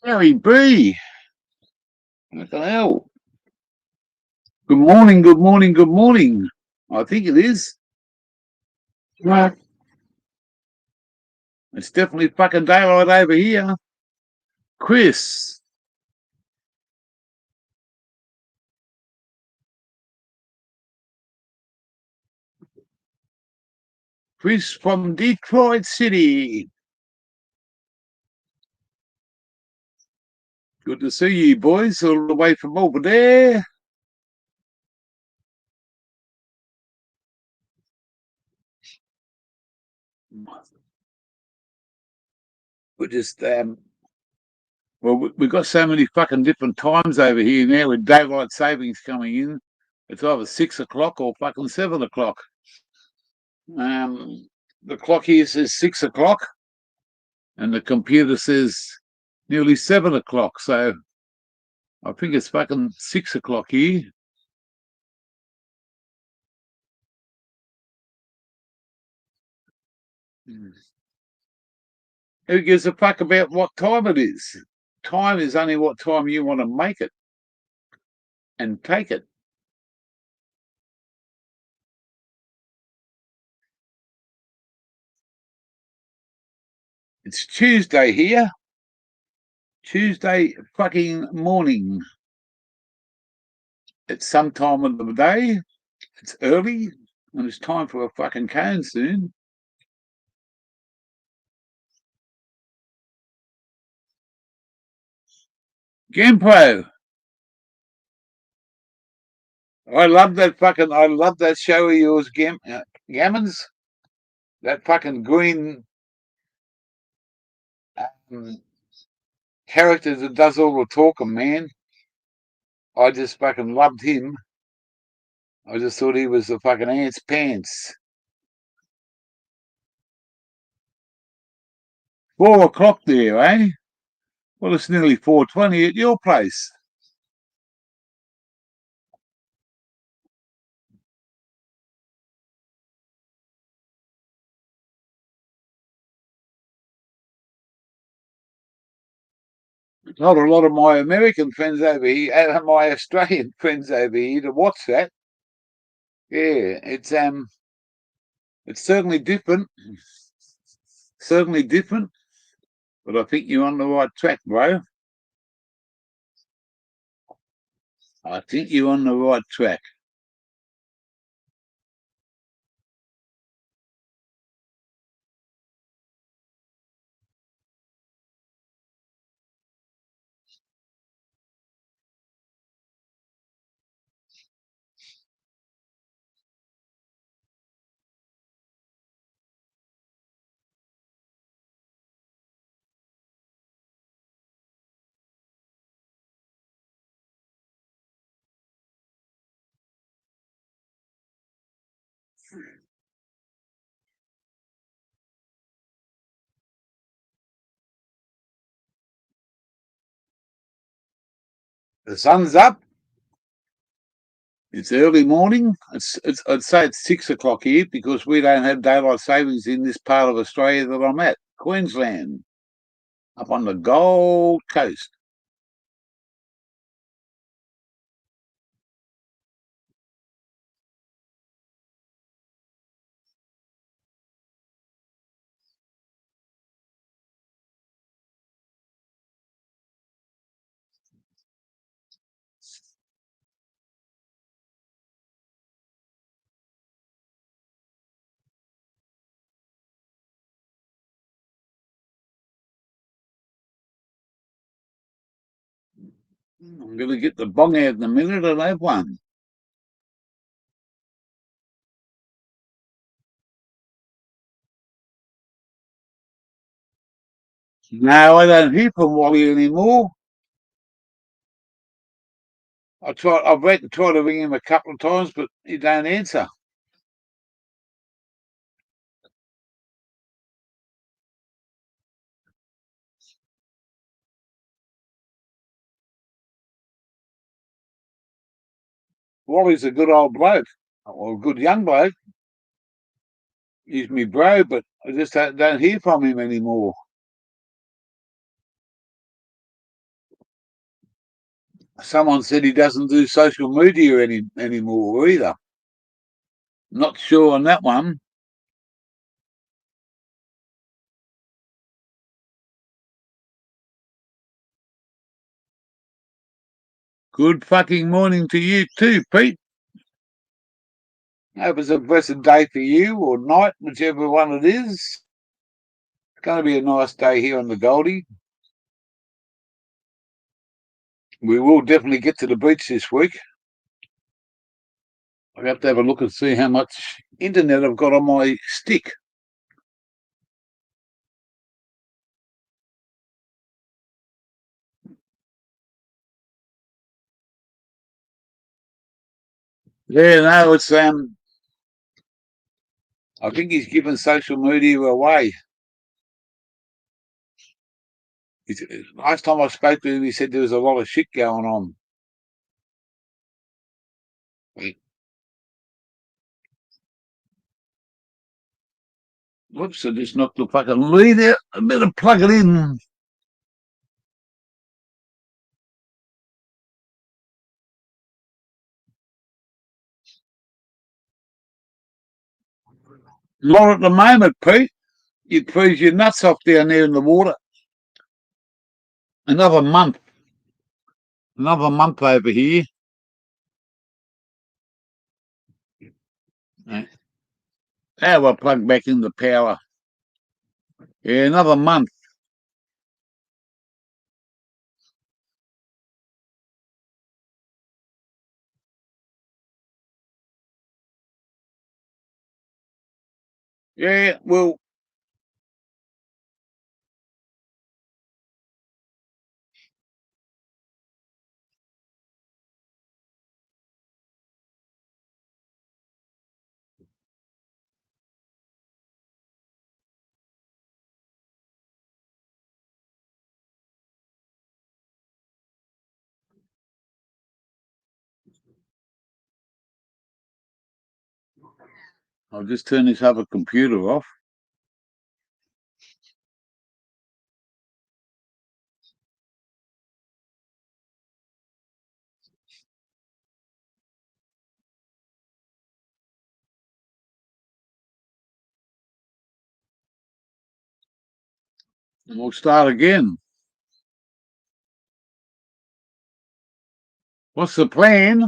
Gary B. What the hell? Good morning, good morning, good morning. I think it is. Right. It's definitely fucking daylight over here. Chris. Chris from Detroit City. Good to see you, boys, all the way from over there. We're just, well, we've got so many fucking different times over here now with daylight savings coming in. It's either 6 o'clock or fucking 7 o'clock. The clock here says 6 o'clock, and the computer says nearly 7 o'clock. So I think it's fucking 6 o'clock here. Who gives a fuck about what time it is? Time is only what time you want to make it and take it. It's Tuesday here. Tuesday fucking morning. It's some time of the day. It's early and it's time for a fucking cone soon. Gampro. I love that show of yours, Gammons. That fucking green um, character that does all the talking, man. I just fucking loved him. I just thought he was the fucking ant's pants. 4 o'clock there, eh? Well, it's nearly 4:20 at your place. Not a lot of my American friends over here, my Australian friends over here to watch that. Yeah, it's certainly different. Certainly different, but I think you're on the right track, bro. I think you're on the right track. The sun's up. It's early morning. I'd say it's 6 o'clock here because we don't have daylight savings in this part of Australia that I'm at, Queensland, up on the Gold Coast. I'm going to get the bong out in a minute and have one. No, I don't hear from Wally anymore. I've tried to ring him a couple of times, but he don't answer. Wally's a good old bloke, or a good young bloke. He's me bro, but I just don't hear from him anymore. Someone said he doesn't do social media anymore either. Not sure on that one. Good fucking morning to you too, Pete. Hope it's a blessed day for you, or night, whichever one it is. It's going to be a nice day here on the Goldie. We will definitely get to the beach this week. I have to have a look and see how much internet I've got on my stick. Yeah, no, it's I think he's given social media away. Last time I spoke to him, he said there was a lot of shit going on. Whoops, I just knocked the fucking lead out. I better plug it in. Not at the moment, Pete. You'd freeze your nuts off down there in the water. Another month. Another month over here. Now we'll plug back in the power. Yeah, another month. Yeah, well, I'll just turn this other computer off. And we'll start again. What's the plan?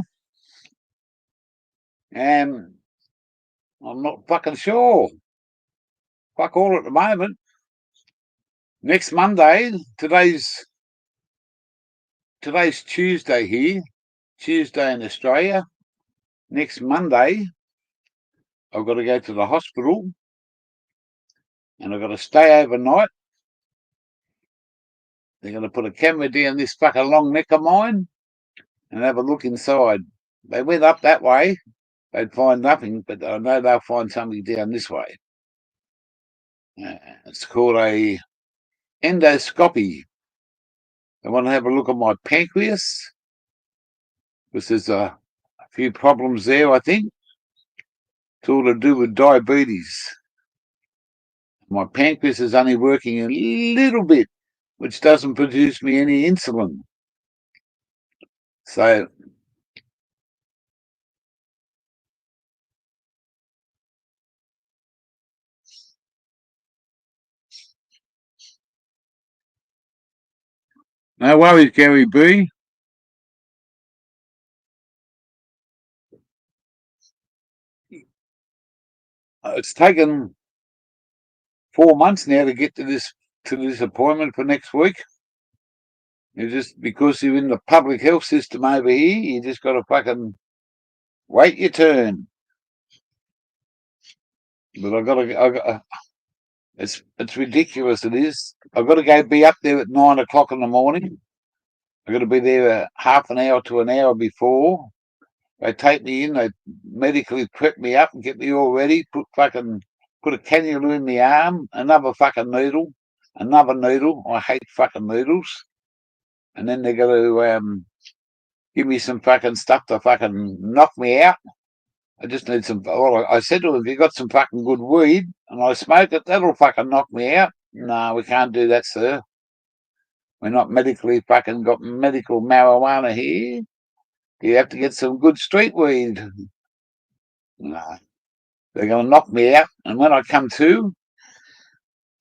I'm not fucking sure. Fuck all at the moment. Next Monday, today's Tuesday here, Tuesday in Australia. Next Monday, I've got to go to the hospital and I've got to stay overnight. They're going to put a camera down this fucking long neck of mine and have a look inside. They went up that way, they'd find nothing, but I know they'll find something down this way. It's called a endoscopy. They want to have a look at my pancreas, because there's a few problems there, I think. It's all to do with diabetes. My pancreas is only working a little bit, which doesn't produce me any insulin. So no worries, Gary B. It's taken 4 months now to get to this appointment for next week. You just, because you're in the public health system over here, you just got to fucking wait your turn. But it's ridiculous. It is. I've got to go be up there at 9 o'clock in the morning. I've got to be there half an hour to an hour before. They take me in. They medically prep me up and get me all ready. Put a cannula in the arm. Another fucking needle. Another needle. I hate fucking needles. And then they're going to give me some fucking stuff to fucking knock me out. I just need some. Well, I said to them, if you got some fucking good weed and I smoke it, that'll fucking knock me out. No, we can't do that, sir. We're not medically fucking got medical marijuana here. You have to get some good street weed. No, they're going to knock me out. And when I come to,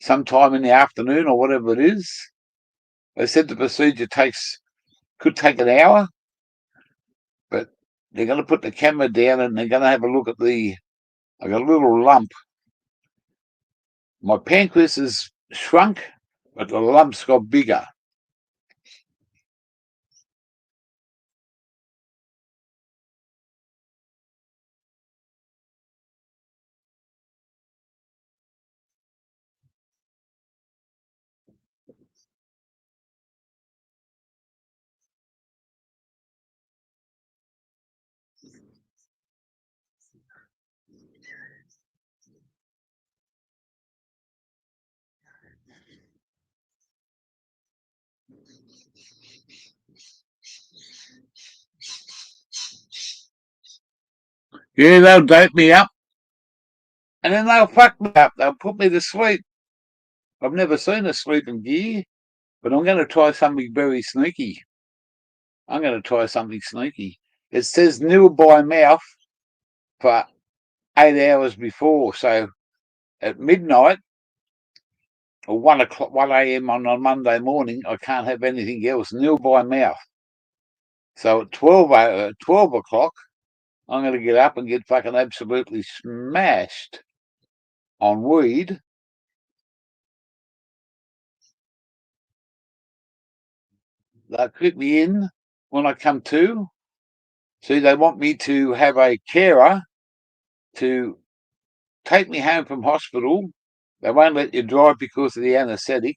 sometime in the afternoon or whatever it is, they said the procedure could take an hour, but they're going to put the camera down and they're going to have a look at I got a little lump. My pancreas has shrunk, but the lump's got bigger. Yeah, they'll dope me up, and then they'll fuck me up. They'll put me to sleep. I've never seen a sleeping gear, but I'm going to try something very sneaky. I'm going to try something sneaky. It says nil by mouth for 8 hours before. So at midnight or 1 o'clock, 1 a.m. on a Monday morning, I can't have anything else. Nil by mouth. So at 12 o'clock, I'm going to get up and get fucking absolutely smashed on weed. They'll keep me in when I come to. See, they want me to have a carer to take me home from hospital. They won't let you drive because of the anaesthetic.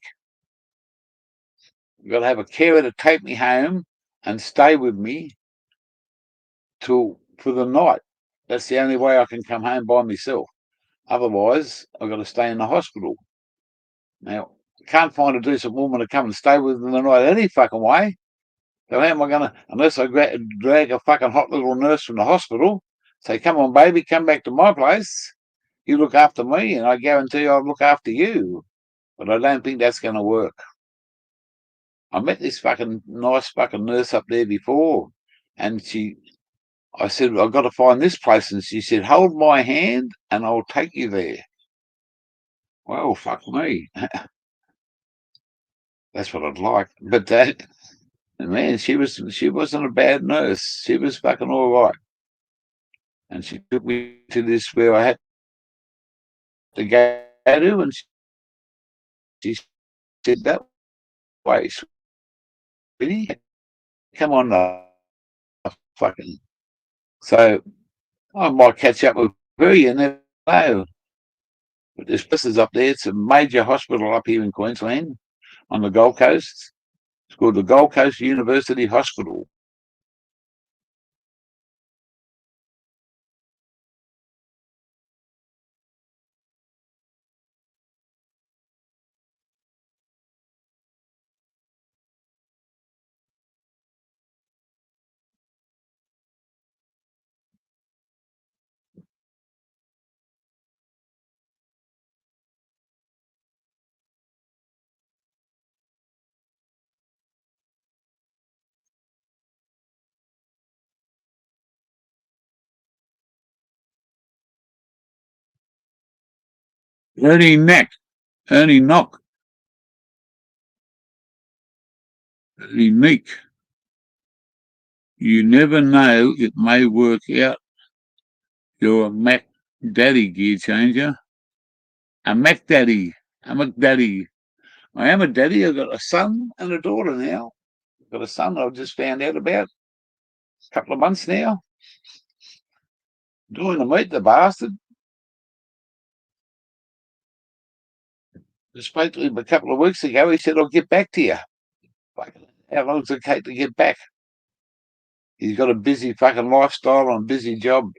I've got to have a carer to take me home and stay with me for the night. That's the only way I can come home by myself. Otherwise, I've got to stay in the hospital. Now, I can't find a decent woman to come and stay with in the night any fucking way. So how am I going to, unless I drag a fucking hot little nurse from the hospital, say, come on, baby, come back to my place. You look after me, and I guarantee I'll look after you. But I don't think that's going to work. I met this fucking nice fucking nurse up there before, and I said, I've got to find this place. And she said, hold my hand, and I'll take you there. Well, fuck me. That's what I'd like. But man, she wasn't a bad nurse. She was fucking all right. And she took me to this where I had to go to, and she said, that way, sweetie, come on, fucking. So I might catch up with her, you never know. But there's places up there. It's a major hospital up here in Queensland on the Gold Coast. It's called the Gold Coast University Hospital. Ernie Neck, Ernie Knock, Unique. You never know, it may work out. You're a Mac Daddy gear changer. A Mac Daddy. I'm a daddy. I am a daddy. I've got a son and a daughter now. I've got a son I've just found out about a couple of months now. Doing to meet the bastard. I spoke to him a couple of weeks ago. He said, I'll get back to you. How long does it take to get back? He's got a busy fucking lifestyle and a busy job.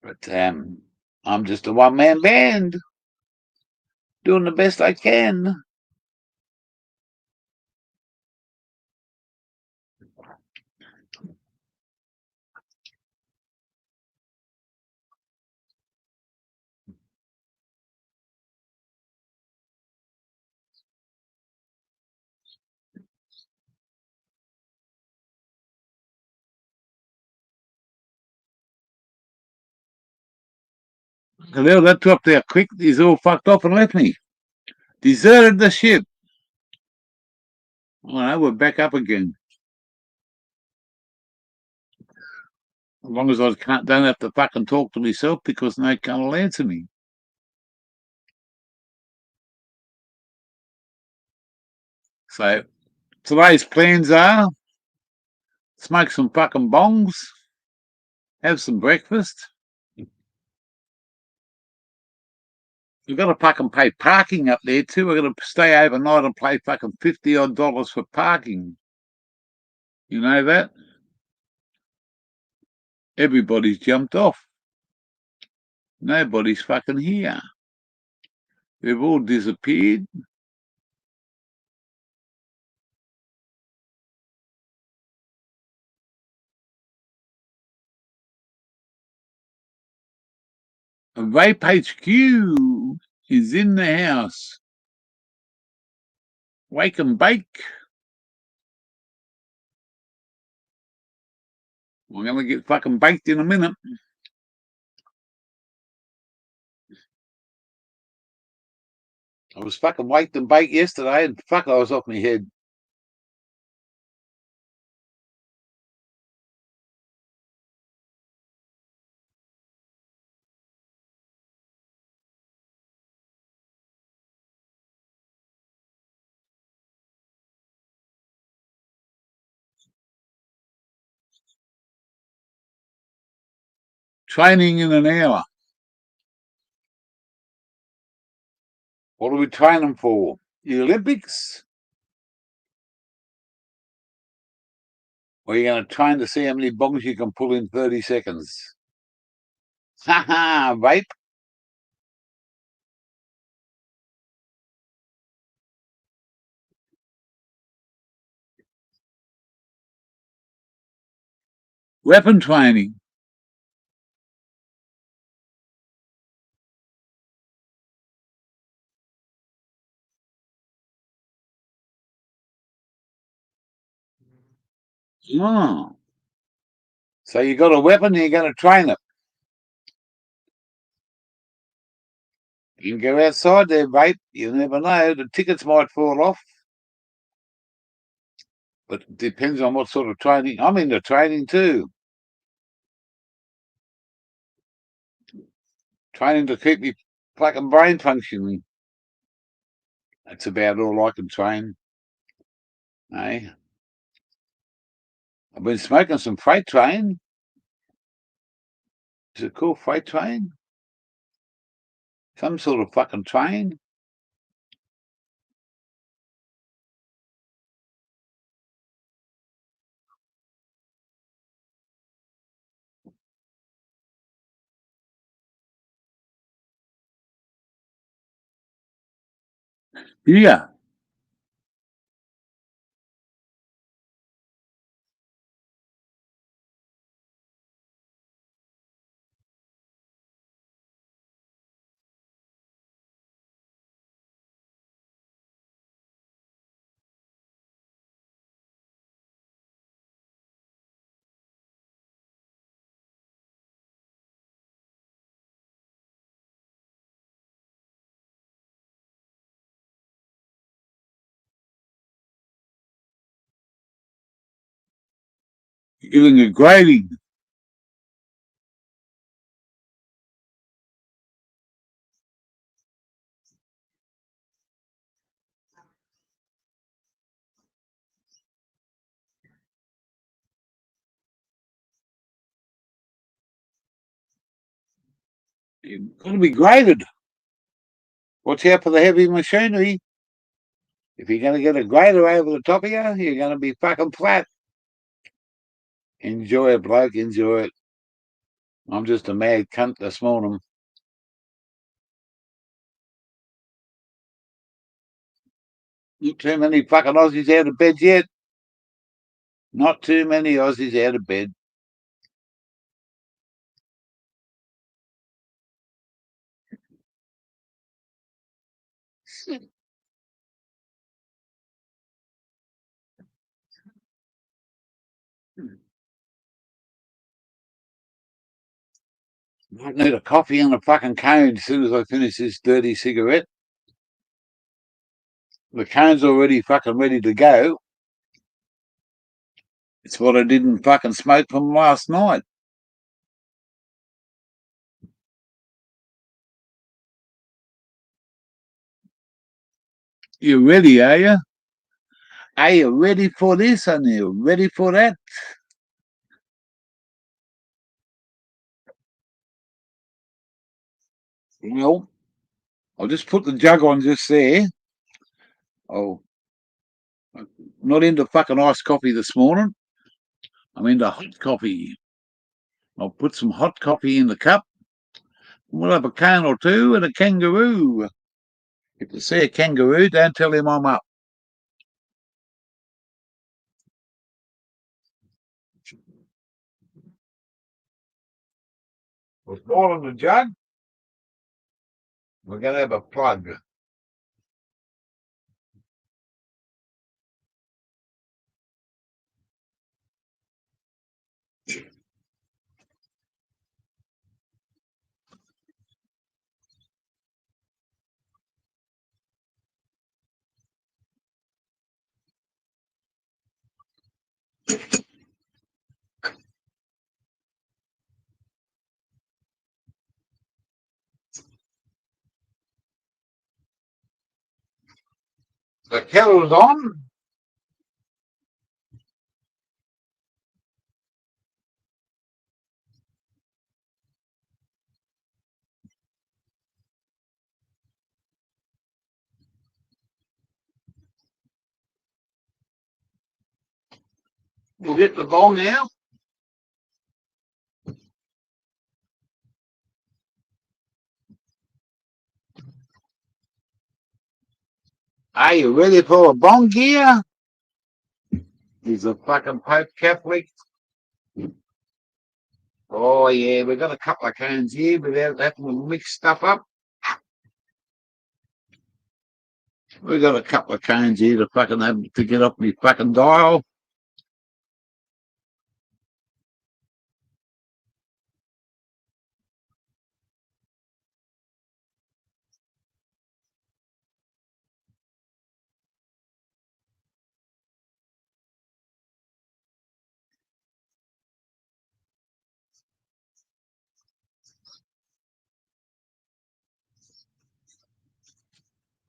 But I'm just a one-man band doing the best I can. The hell, that dropped out quick. He's all fucked off and left me. Deserted the ship. Oh no, we're back up again. As long as I don't have to fucking talk to myself because no cunt will answer me. So today's plans are smoke some fucking bongs, have some breakfast. We've got to fucking pay parking up there too. We're going to stay overnight and pay fucking $50 for parking. You know that? Everybody's jumped off. Nobody's fucking here. They've all disappeared. A Vape HQ is in the house. Wake and bake. We're going to get fucking baked in a minute. I was fucking waked and baked yesterday and fuck, I was off my head. Training in an hour. What are we training for? The Olympics? Or are you going to train to see how many bongs you can pull in 30 seconds? Ha ha, vape. Weapon training. Oh. So you got a weapon and you're going to train it. You can go outside there, vape. You never know. The tickets might fall off. But it depends on what sort of training. I'm into training too. Training to keep me fucking brain functioning. That's about all I can train. Eh? I've been smoking some freight train. Is it called freight train? Some sort of fucking train. Yeah. Giving a grading. You've got to be graded. Watch out for the heavy machinery. If you're going to get a grader over the top of you, you're going to be fucking flat. Enjoy it, bloke. Enjoy it. I'm just a mad cunt this morning. Not too many fucking Aussies out of bed yet. Not too many Aussies out of bed. I need a coffee and a fucking cone as soon as I finish this dirty cigarette. The cone's already fucking ready to go. It's what I didn't fucking smoke from last night. You ready, are you? Are you ready for this? Are you ready for that? Well, I'll just put the jug on just there. Oh, I'm not into fucking iced coffee this morning. I'm into hot coffee. I'll put some hot coffee in the cup. We'll have a can or two and a kangaroo. If you see a kangaroo, don't tell him I'm up. We're boiling the jug. We're going to have a plug. The kettle's on. We'll get the bong out. Are you ready for a bong gear? He's a fucking Pope Catholic. Oh, yeah, we've got a couple of cans here without having to mix stuff up. We've got a couple of cans here to fucking have to get off me fucking dial.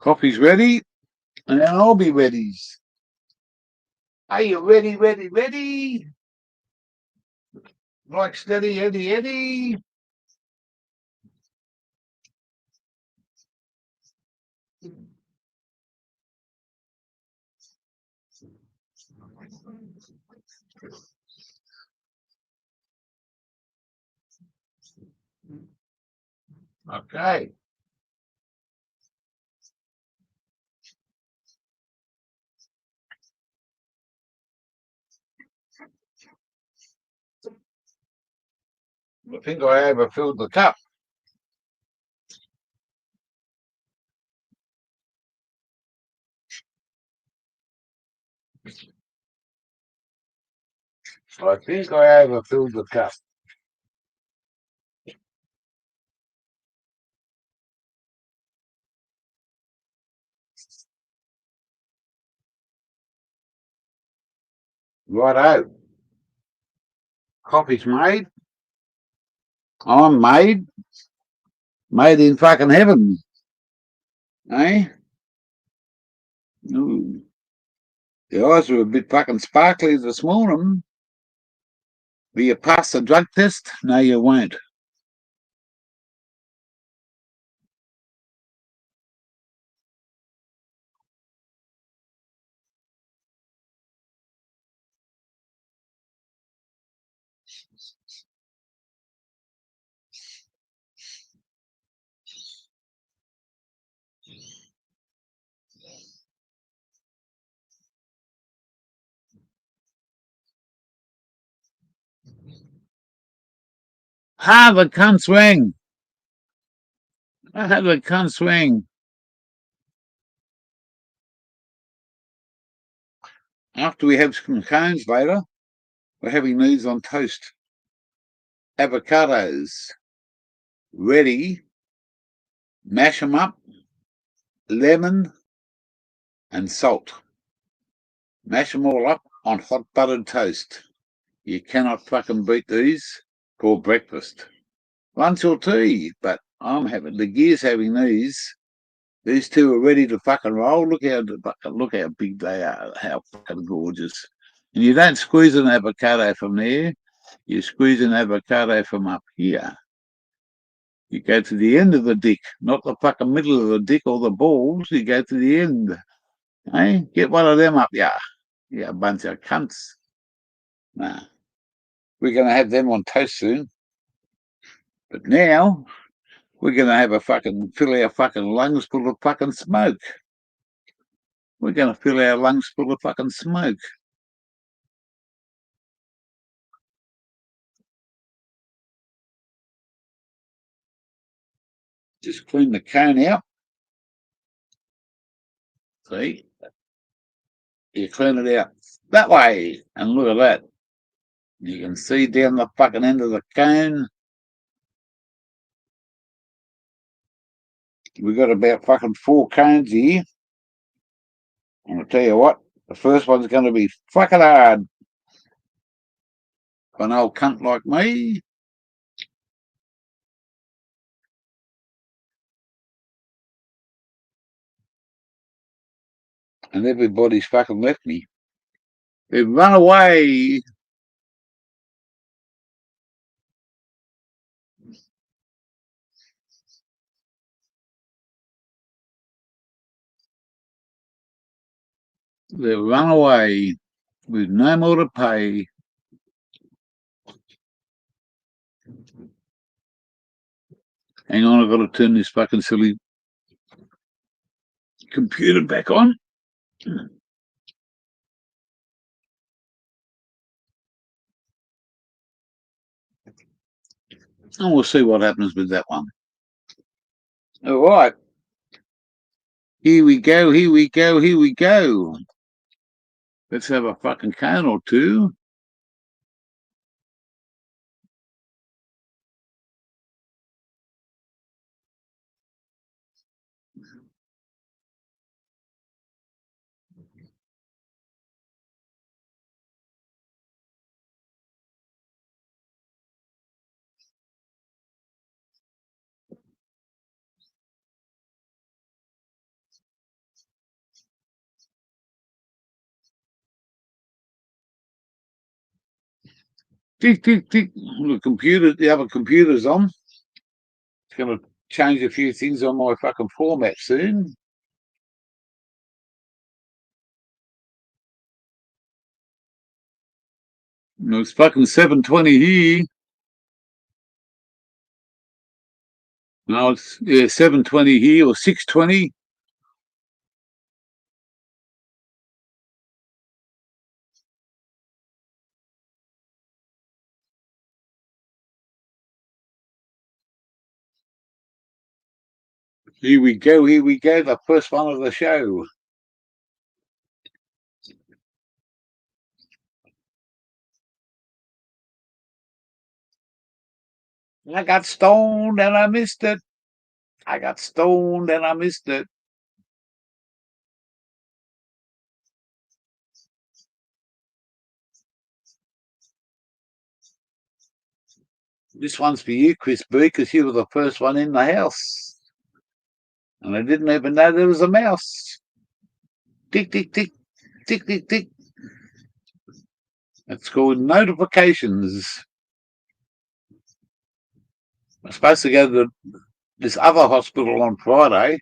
Coffee's ready, and then I'll be ready. Are you ready, ready, ready? Like steady, Eddie, Eddie. Okay. I think I overfilled the cup. I think I overfilled the cup. Righto. Coffee's made. I'm made. Made in fucking heaven. Eh? Ooh. The eyes were a bit fucking sparkly this morning. Will you pass the drug test? No, you won't. Harvard can't swing. Harvard can't swing. After we have some cones later, we're having these on toast. Avocados. ready. Mash them up, lemon and salt. Mash them all up on hot buttered toast. You cannot fucking beat these for breakfast. Lunch or tea, but I'm having the gears having these. These two are ready to fucking roll. Look how big they are. How fucking gorgeous. And you don't squeeze an avocado from there. You squeeze an avocado from up here. You go to the end of the dick, not the fucking middle of the dick or the balls. You go to the end. Hey, get one of them up, yeah. You bunch of cunts. Nah. We're going to have them on toast soon. But now, we're going to have fill our fucking lungs full of fucking smoke. We're going to fill our lungs full of fucking smoke. Just clean the cone out. See? You clean it out that way. And look at that. You can see down the fucking end of the cone. We've got about fucking 4 cones here. And I'll tell you what, the first one's going to be fucking hard for an old cunt like me. And everybody's fucking left me. They've run away. They've run away with no more to pay. Hang on, I've got to turn this fucking silly computer back on. And we'll see what happens with that one. All right. Here we go, here we go, here we go. Let's have a fucking cone or two. Tick, tick, tick. The other computer's on. It's going to change a few things on my fucking format soon. No, it's fucking 7:20 here. No, it's 7:20 here or 6:20. Here we go, the first one of the show. I got stoned and I missed it. I got stoned and I missed it. This one's for you, Chris B, because you were the first one in the house. And I didn't even know there was a mouse. Tick, tick, tick, tick, tick, tick. It's called notifications. I'm supposed to go to this other hospital on Friday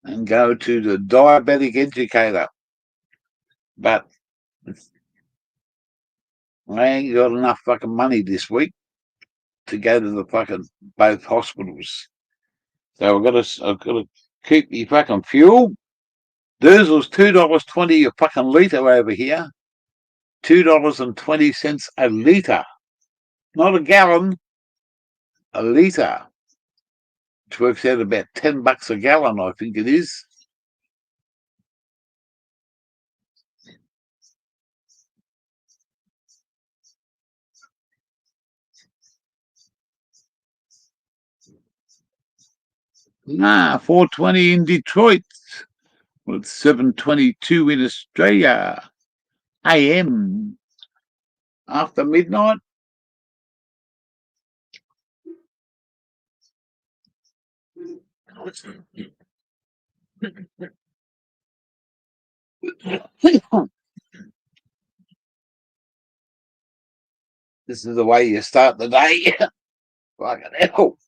and go to the diabetic educator. But I ain't got enough fucking money this week to go to the fucking both hospitals. So I've got to keep me fucking fuel. Diesel's $2.20 a fucking litre over here. $2.20 a litre. Not a gallon, a litre. Which works out about $10 a gallon, I think it is. Nah, 4:20 in Detroit. Well, it's 7:22 in Australia. AM. After midnight. This is the way you start the day. Fucking hell.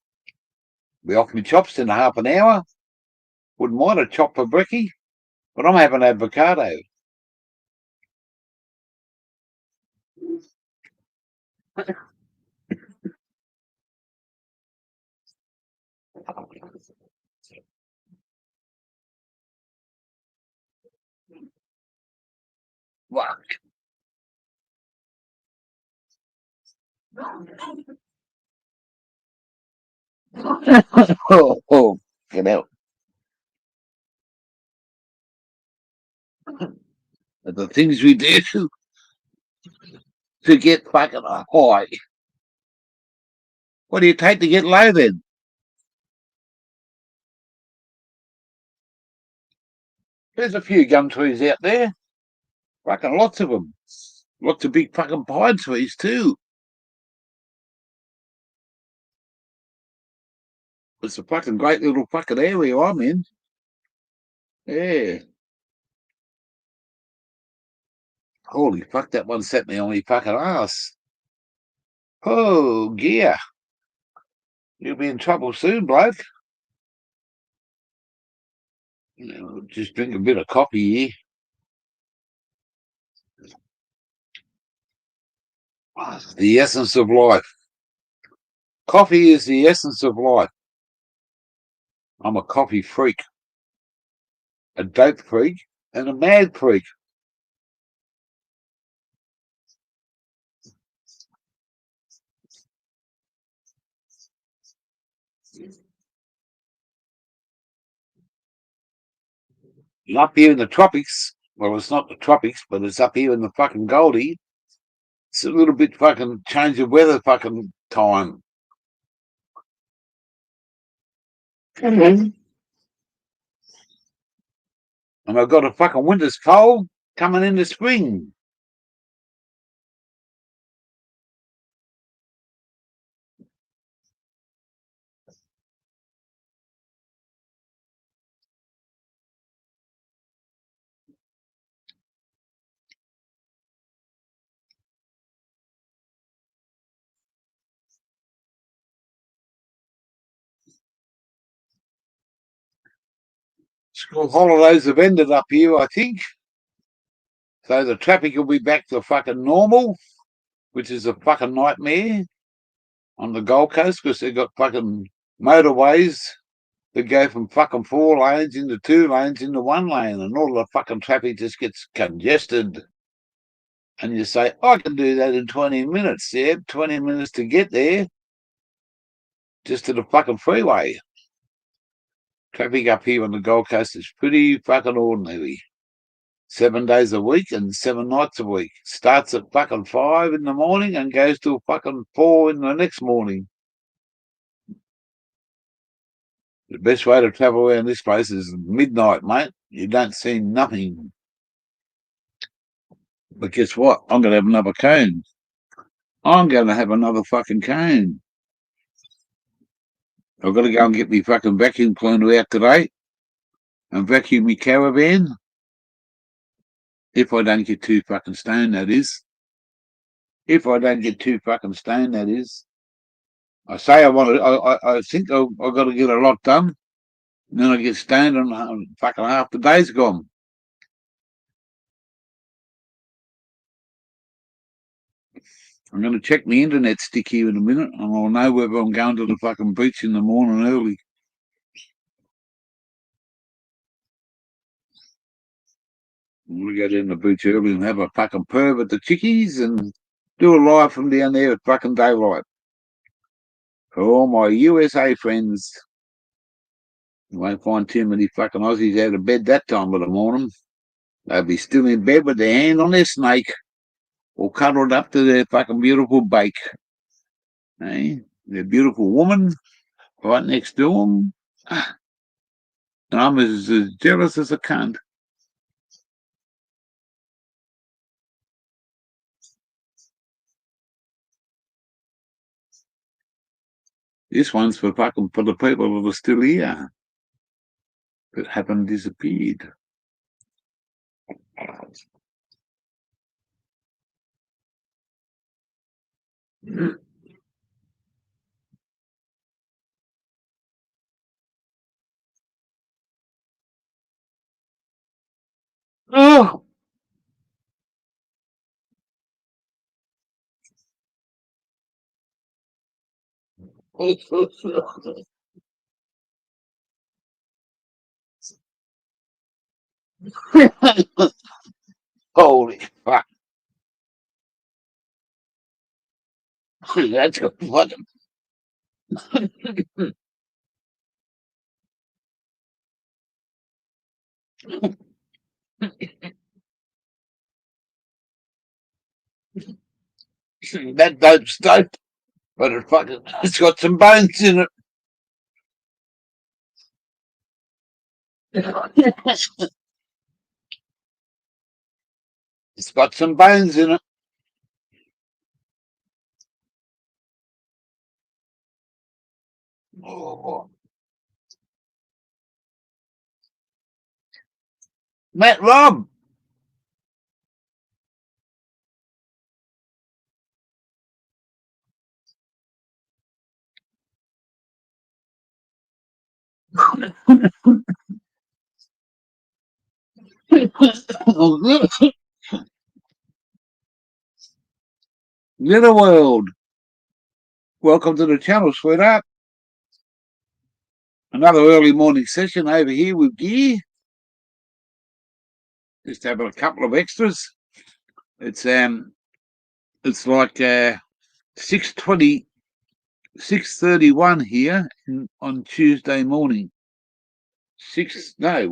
Be off my chops in half an hour. Wouldn't mind a chop for brekkie, but I'm having avocado. Fuck. Oh, get out. The things we do to get fucking high. What do you take to get low then? There's a few gum trees out there. Fucking lots of them. Lots of big fucking pine trees too. It's a fucking great little fucking area I'm in. Yeah. Holy fuck, that one set me on my fucking ass. Oh, gear. You'll be in trouble soon, bloke. Just drink a bit of coffee here. The essence of life. Coffee is the essence of life. I'm a coffee freak, a dope freak, and a mad freak. Up here in the tropics, well, it's not the tropics, but it's up here in the fucking Goldie. It's a little bit fucking change of weather fucking time. And I've got a fucking winter's cold coming into spring. School holidays have ended up here, I think. So the traffic will be back to fucking normal, which is a fucking nightmare on the Gold Coast because they've got fucking motorways that go from fucking 4 lanes into 2 lanes into 1 lane, and all the fucking traffic just gets congested. And you say, I can do that in 20 minutes. Yeah, 20 minutes to get there, just to the fucking freeway. Traffic up here on the Gold Coast is pretty fucking ordinary. 7 days a week and 7 nights a week. Starts at fucking 5 in the morning and goes till fucking 4 in the next morning. The best way to travel around this place is midnight, mate. You don't see nothing. But guess what? I'm going to have another cone. I'm going to have another fucking cone. I've got to go and get me fucking vacuum cleaner out today and vacuum me caravan. If I don't get too fucking stoned, that is. If I don't get too fucking stoned, that is. I say I want to. I think I've got to get a lot done. And then I get stoned and fucking half the day's gone. I'm going to check my internet stick here in a minute, and I'll know whether I'm going to the fucking beach in the morning early. I'm going to go down the beach early and have a fucking perv at the chickies and do a live from down there at fucking daylight. For all my USA friends, you won't find too many fucking Aussies out of bed that time of the morning. They'll be still in bed with their hand on their snake or cuddled up to their fucking beautiful bake. Their beautiful woman right next to them. I'm as jealous as a cunt. This one's for the people that are still here that haven't disappeared. Oh, holy fuck! That's a fucking. That dope's dope, but it's got some bones in it. It's got some bones in it. Oh, Matt Rob. Little world. Welcome to the channel, sweetheart. Another early morning session over here with Gear. Just having a couple of extras. It's like 6:20, 6:31 here on Tuesday morning. Tuesday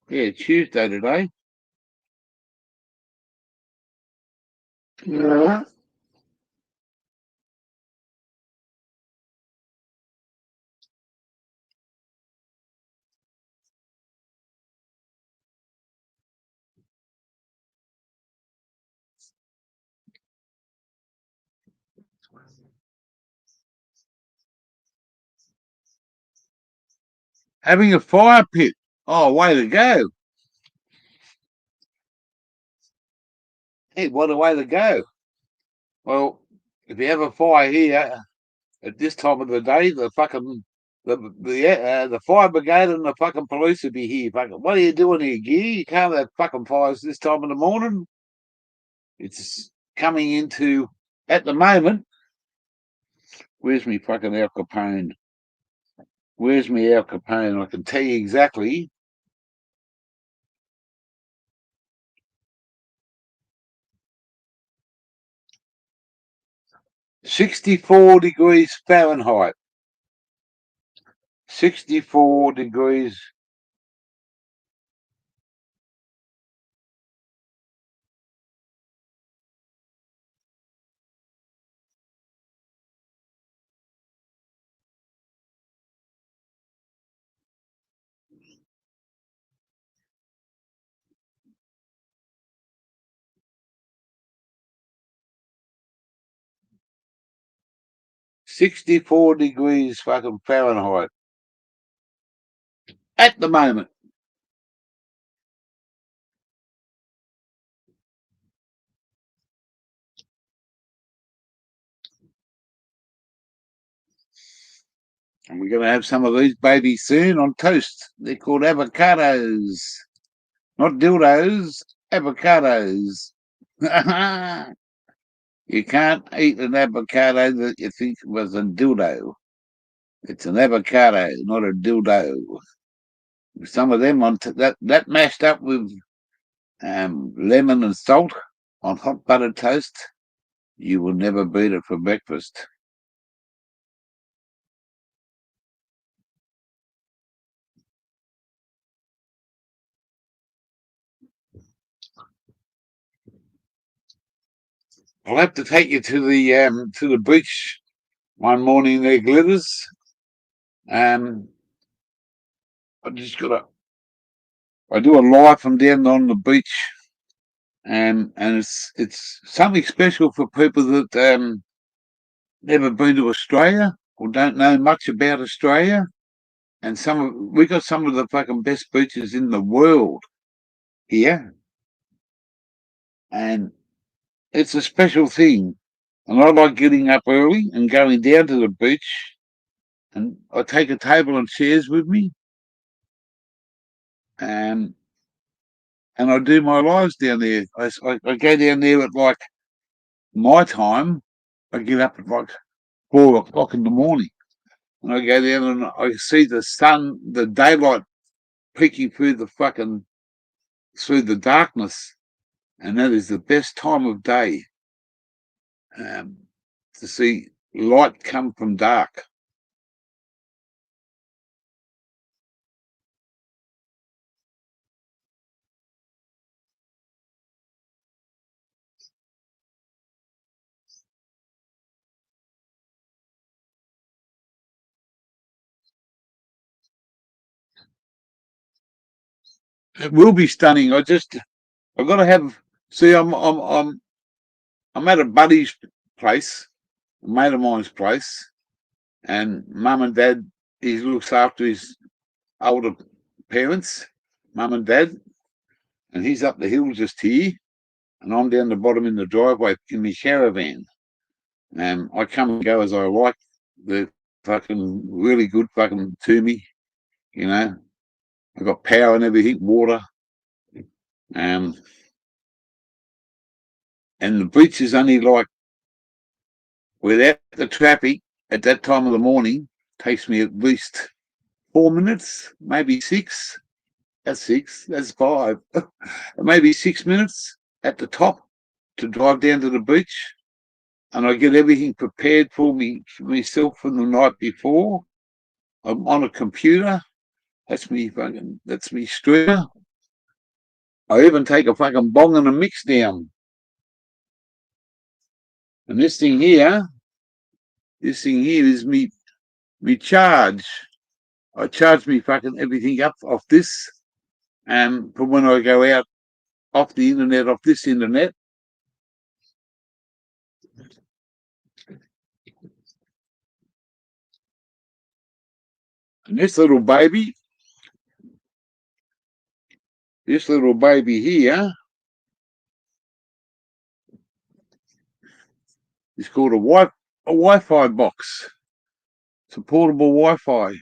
today. Yeah. Having a fire pit. Oh, way to go. Hey, what a way to go. Well, if you have a fire here at this time of the day, the fire brigade and the fucking police would be here. Fucking, what are you doing here, Gear? You can't have fucking fires this time of the morning. It's coming into at the moment. Where's me fucking Al Capone? Where's me Al Capone? I can tell you exactly. 64 degrees Fahrenheit. 64 degrees. 64 degrees fucking Fahrenheit at the moment. And we're going to have some of these babies soon on toast. They're called avocados. Not dildos, avocados. You can't eat an avocado that you think was a dildo. It's an avocado, not a dildo. Some of them that mashed up with lemon and salt on hot buttered toast, you will never beat it for breakfast. I'll have to take you to the beach one morning there, Glitters. Um, I do a live from down on the beach, and it's something special for people that never been to Australia or don't know much about Australia. And we got some of the fucking best beaches in the world here, and it's a special thing. And I like getting up early and going down to the beach, and I take a table and chairs with me, and I do my lives down there. I go down there at like my time. I get up at like 4 o'clock in the morning, and I go down and I see the sun, the daylight peeking through the darkness, and that is the best time of day um, to see light come from dark. It will be stunning. I've got to have. See, I'm at a buddy's place, a mate of mine's place, and mum and dad. He looks after his older parents, mum and dad, and he's up the hill just here, and I'm down the bottom in the driveway in my caravan. I come and go as I like. They're fucking really good fucking to me, you know. I've got power and everything, water. Um, and the beach is only like, without the traffic at that time of the morning, takes me at least 4 minutes, maybe six. That's six, that's five. Maybe 6 minutes at the top to drive down to the beach. And I get everything prepared for myself from the night before. I'm on a computer. That's me streamer. I even take a fucking bong and a mix down. And this thing here is me charge. I charge me fucking everything up off this, for when I go out off the internet, off this internet. And this little baby here is called a Wi-Fi box. It's a portable Wi-Fi.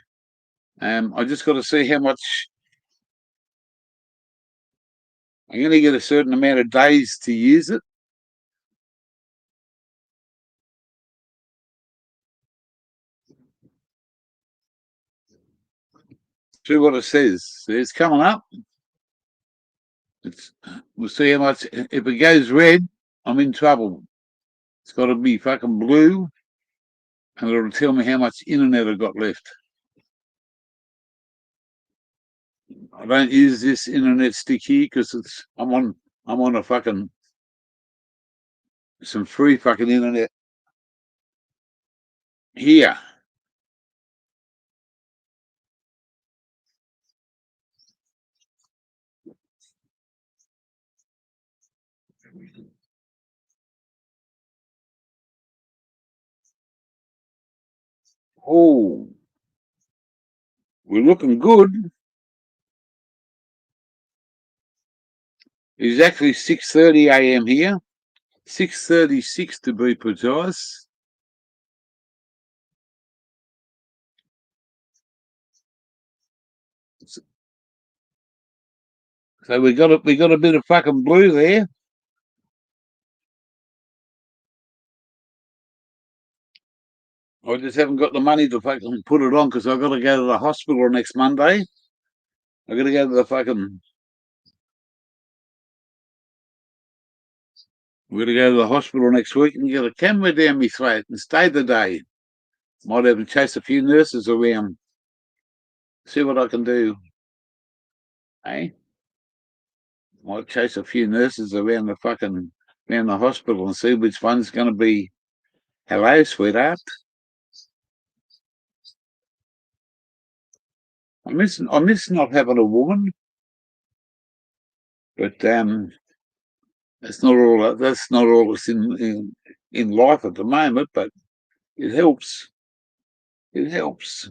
I just got to see how much. I'm going to get a certain amount of days to use it. See what it says. It's coming up. We'll see how much. If it goes red, I'm in trouble. It's got to be fucking blue, and it'll tell me how much internet I've got left. I don't use this internet stick here because I'm on a fucking some free fucking internet here. Oh, we're looking good. It's actually 6:30 a.m. here, 6:36 to be precise. So we got a bit of fucking blue there. I just haven't got the money to fucking put it on because I've got to go to the hospital next Monday. I've got to go to the fucking. We're going to go to the hospital next week and get a camera down my throat and stay the day. Might even chase a few nurses around. See what I can do. Eh? Might chase a few nurses around the hospital and see which one's going to be. Hello, sweetheart. I miss not having a woman, but that's not all. That's not all that's in life at the moment. But it helps. It helps.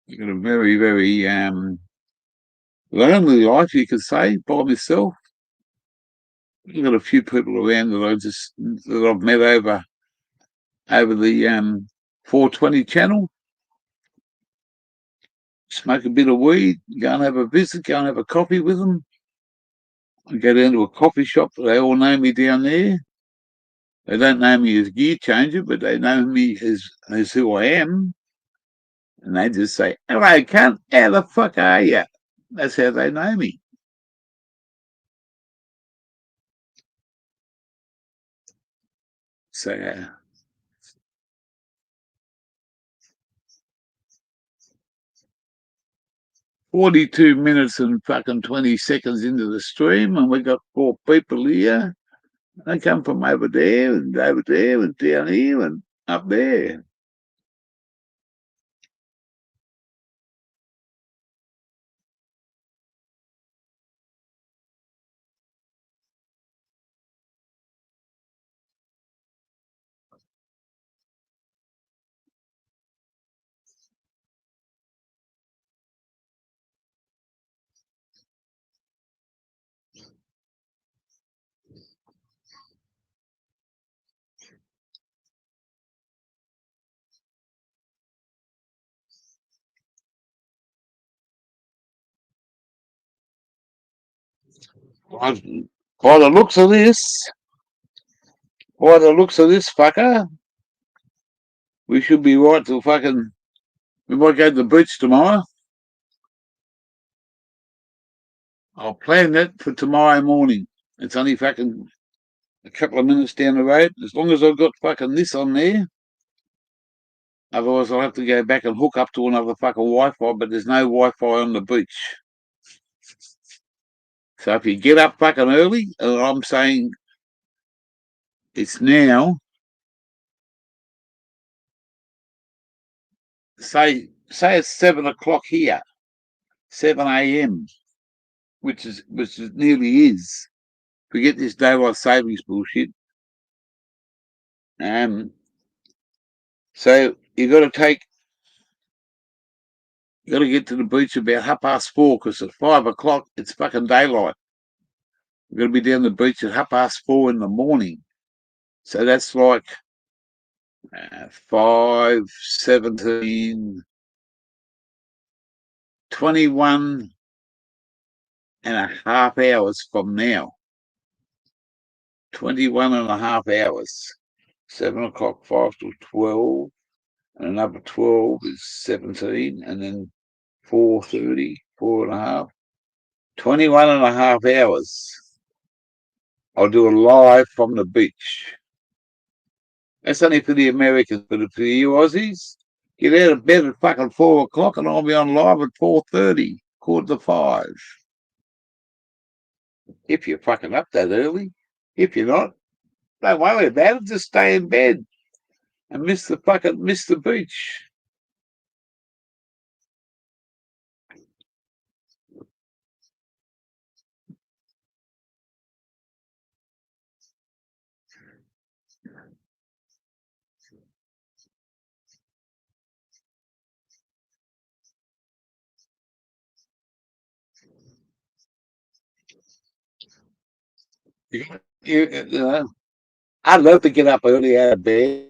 I've got a very, very lonely life, you could say, by myself. I've got a few people around that I've met over the 420 channel. Smoke a bit of weed, go and have a visit, go and have a coffee with them. I go down to a coffee shop. They all know me down there. They don't know me as Gear Changer, but they know me as who I am. And they just say, "Hello, cunt, how the fuck are you?" That's how they know me. So 42 minutes and fucking 20 seconds into the stream, and we got 4 people here. They come from over there and down here and up there. By the looks of this, by the looks of this fucker, we should be right till fucking. We might go to the beach tomorrow. I'll plan that for tomorrow morning. It's only fucking a couple of minutes down the road. As long as I've got fucking this on there. Otherwise, I'll have to go back and hook up to another fucking Wi-Fi, but there's no Wi-Fi on the beach. So if you get up fucking early, I'm saying it's now, say it's 7 o'clock here, 7 a.m., which nearly is. Forget this daylight savings bullshit. So you got to get to the beach about 4:30 because at 5 o'clock it's fucking daylight. You've got to be down the beach at 4:30 in the morning. So that's like 5, 17, 21 and a half hours from now. 21 and a half hours. 7 o'clock, 5 till 12, and another 12 is 17, and then 4:30, 4.5, 21 and a half hours. I'll do it live from the beach. That's only for the Americans, but for you Aussies, get out of bed at fucking 4 o'clock and I'll be on live at 4:30, 4:45. If you're fucking up that early. If you're not, don't worry about it. Just stay in bed and miss the beach. I'd love to get up early out of bed.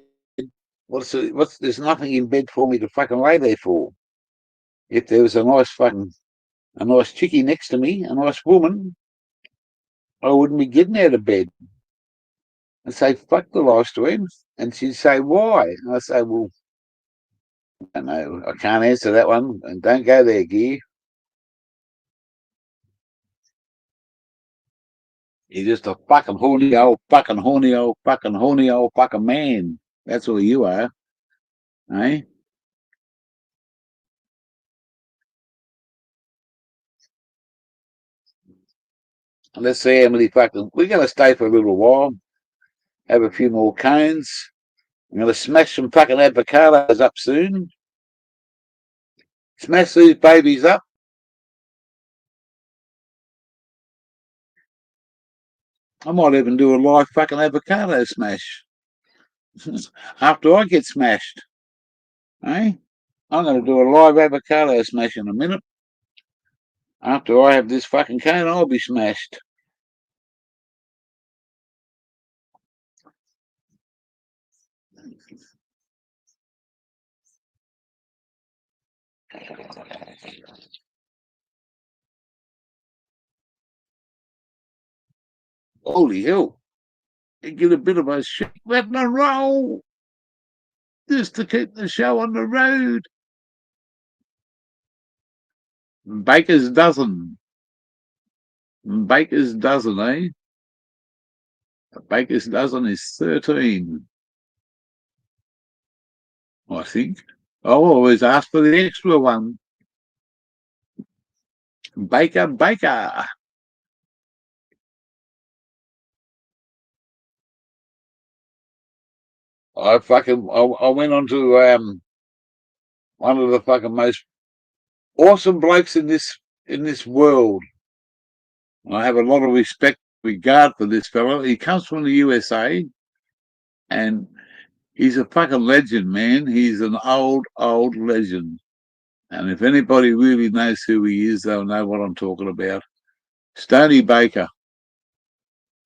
There's nothing in bed for me to fucking lay there for. If there was a nice chickie next to me, a nice woman, I wouldn't be getting out of bed. I'd say, fuck the live stream. And she'd say, why? And I say, well, I don't know. I can't answer that one. And don't go there, Gear. You're just a fucking horny old fucking man. That's all you are, eh? And let's see how many fucking. We're going to stay for a little while, have a few more cones. I'm going to smash some fucking avocados up soon. Smash these babies up. I might even do a live fucking avocado smash after I get smashed. Eh? I'm going to do a live avocado smash in a minute. After I have this fucking cane, I'll be smashed. Holy hell. You get a bit of a shake, rattle and roll just to keep the show on the road. Baker's dozen. Baker's dozen, eh? A baker's dozen is 13, I think. I always ask for the extra one. Baker, Baker. I went on to one of the fucking most awesome blokes in this world. I have a lot of regard for this fellow. He comes from the USA, and he's a fucking legend, man. He's an old legend. And if anybody really knows who he is, they'll know what I'm talking about. Stoney Baker.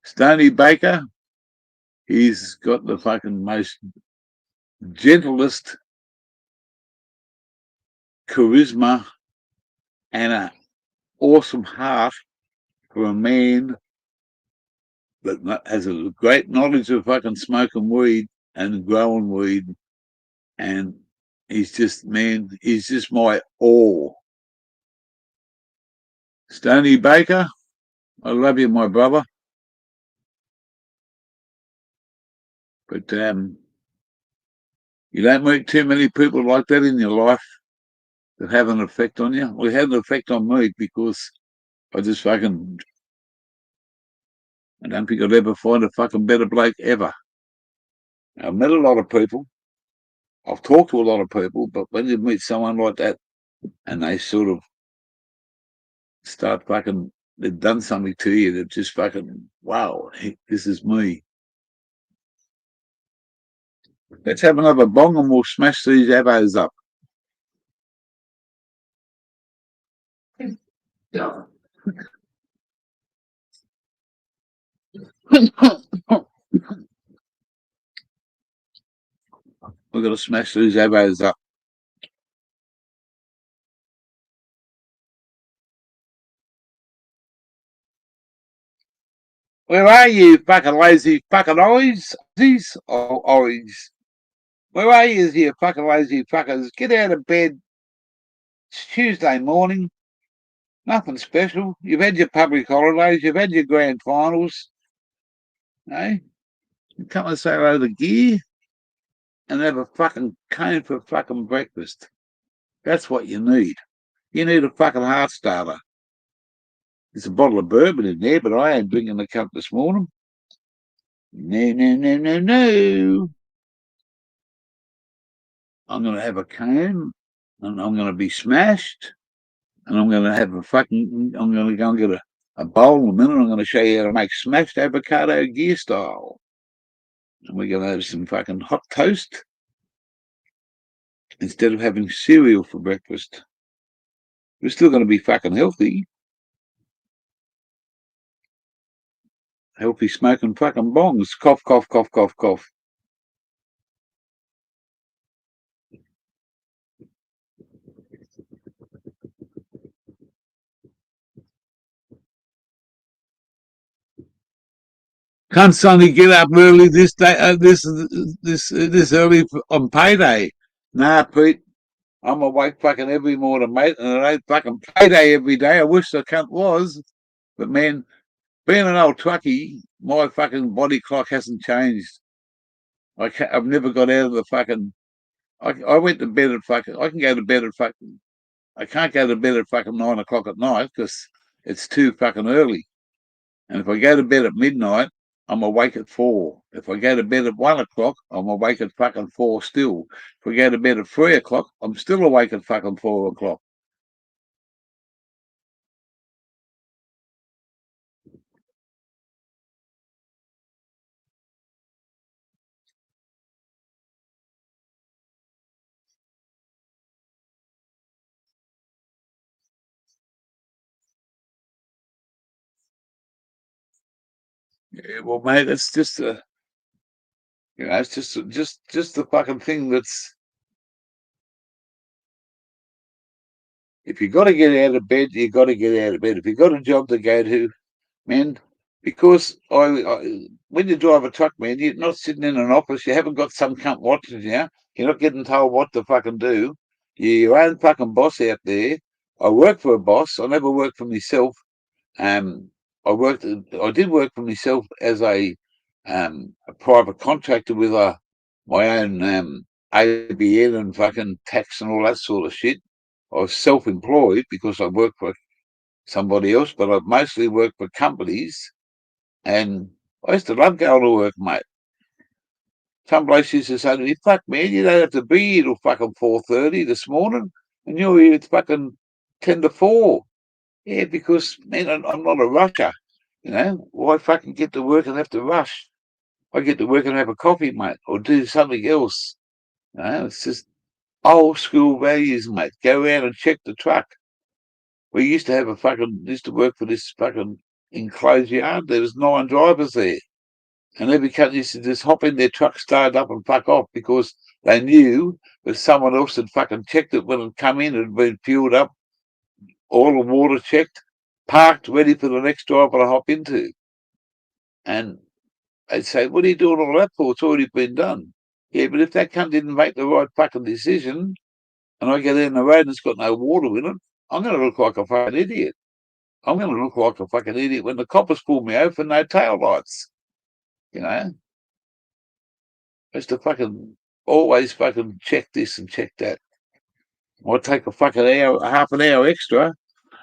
Stoney Baker, he's got the fucking most gentlest charisma and an awesome heart for a man that has a great knowledge of fucking smoking weed and growing weed. And he's just my all. Stoney Baker, I love you, my brother. But you don't meet too many people like that in your life that have an effect on you. Well, it had an effect on me because I don't think I'd ever find a fucking better bloke ever. I've met a lot of people. I've talked to a lot of people, but when you meet someone like that and they sort of start fucking, they've done something to you that just fucking, wow, this is me. Let's have another bong and we'll smash these avos up. We're going to smash these avos up. Where are you, fucking lazy fucking Aussies? Aussies. Where are you fucking lazy fuckers? Get out of bed. It's Tuesday morning. Nothing special. You've had your public holidays. You've had your grand finals. Eh? You come and say hello to gear and have a fucking cane for fucking breakfast. That's what you need. You need a fucking heart starter. There's a bottle of bourbon in there, but I ain't drinking the cup this morning. No, no, no, no, no. I'm going to have a cane and I'm going to be smashed and I'm going to have I'm going to go and get a bowl in a minute. I'm going to show you how to make smashed avocado gear style. And we're going to have some fucking hot toast instead of having cereal for breakfast. We're still going to be fucking healthy. Healthy smoking fucking bongs. Cough, cough, cough, cough, cough. Can't suddenly get up early this day, this early on payday. Nah, Pete, I'm awake fucking every morning, mate, and it ain't fucking payday every day. I wish the cunt was, but man, being an old truckie, my fucking body clock hasn't changed. I've never got out of the fucking. I went to bed at fucking. I can go to bed at fucking. I can't go to bed at fucking 9 o'clock at night because it's too fucking early. And if I go to bed at midnight, I'm awake at 4. If I go to bed at 1 o'clock, I'm awake at fucking 4 still. If I go to bed at 3 o'clock, I'm still awake at fucking 4 o'clock. Yeah, well, mate, that's just a, it's just the fucking thing that's, if you got to get out of bed, you got to get out of bed. If you got a job to go to, man, because when you drive a truck, man, you're not sitting in an office. You haven't got some cunt watching you. You're not getting told what to fucking do. You're your own fucking boss out there. I work for a boss. I never worked for myself. Um, I did work for myself as a private contractor with my own ABN and fucking tax and all that sort of shit. I was self-employed because I worked for somebody else, but I mostly worked for companies. And I used to love going to work, mate. Some places used to say to me, "Fuck, man, you don't have to be here till fucking 4:30 this morning, and you're here at fucking 10 to 4." Yeah, because man, I'm not a rusher. Why fucking get to work and have to rush? I get to work and have a coffee, mate, or do something else. It's just old school values, mate. Go around and check the truck. We used to have used to work for this fucking enclosed yard. There was 9 drivers there. And every company used to just hop in their truck, start up and fuck off because they knew that someone else had fucking checked it when it come in, it had been fueled up, all the water checked, parked, ready for the next driver to hop into. And they'd say, "What are you doing all that for? It's already been done." Yeah, but if that cunt didn't make the right fucking decision and I get in the road and it's got no water in it, I'm going to look like a fucking idiot. I'm going to look like a fucking idiot when the coppers pull me over for no tail lights. You know, it's to fucking always fucking check this and check that. I'd take a fucking hour, half an hour extra,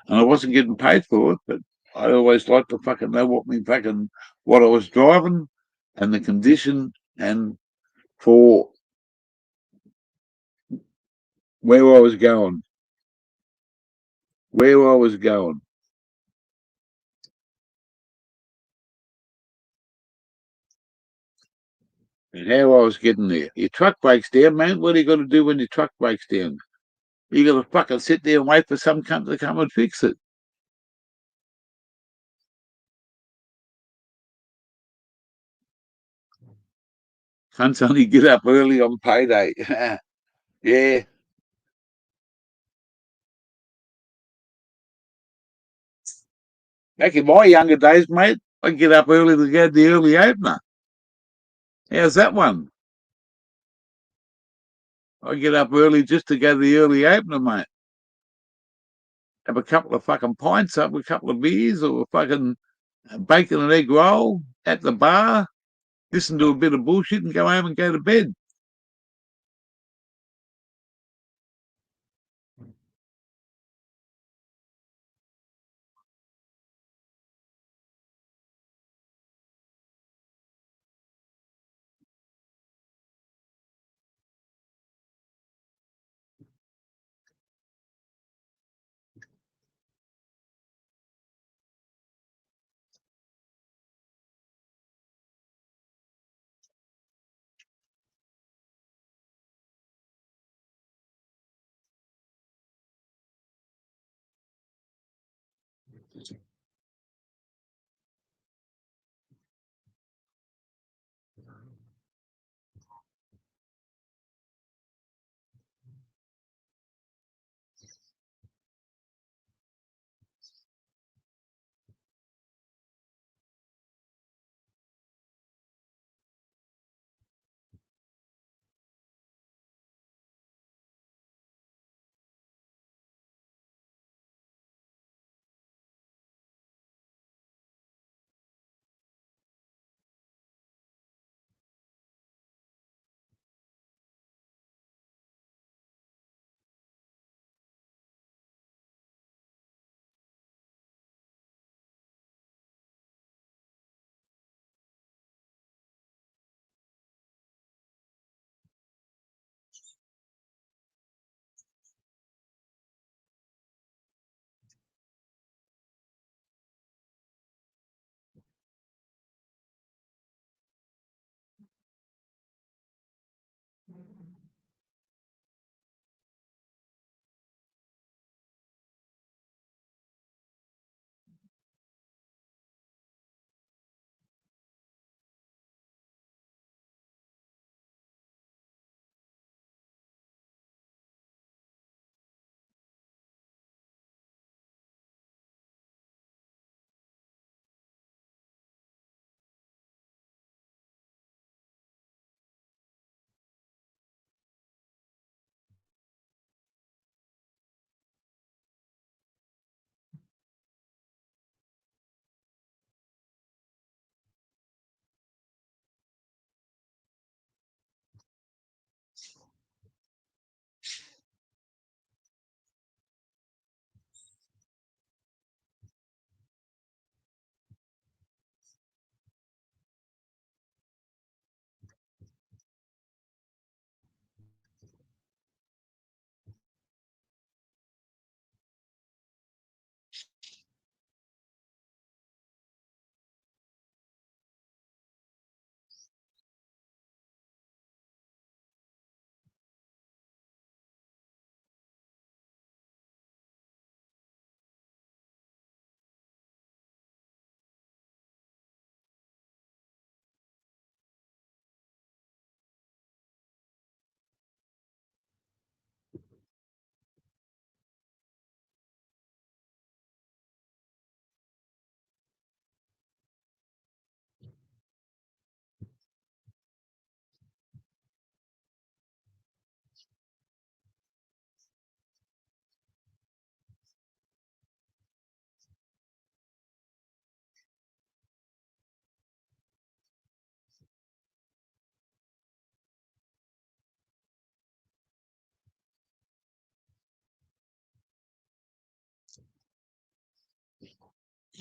and I wasn't getting paid for it, but I always liked to fucking know what I was driving and the condition and for where I was going, where I was going, and how I was getting there. Your truck breaks down, man. What are you going to do when your truck breaks down? You got to fucking sit there and wait for some cunt to come and fix it. Cunts only get up early on payday. Yeah. Back in my younger days, mate, I get up early to go to the early opener. How's that one? I get up early just to go to the early opener, mate. Have a couple of fucking pints up, a couple of beers, or a fucking bacon and egg roll at the bar, listen to a bit of bullshit and go home and go to bed.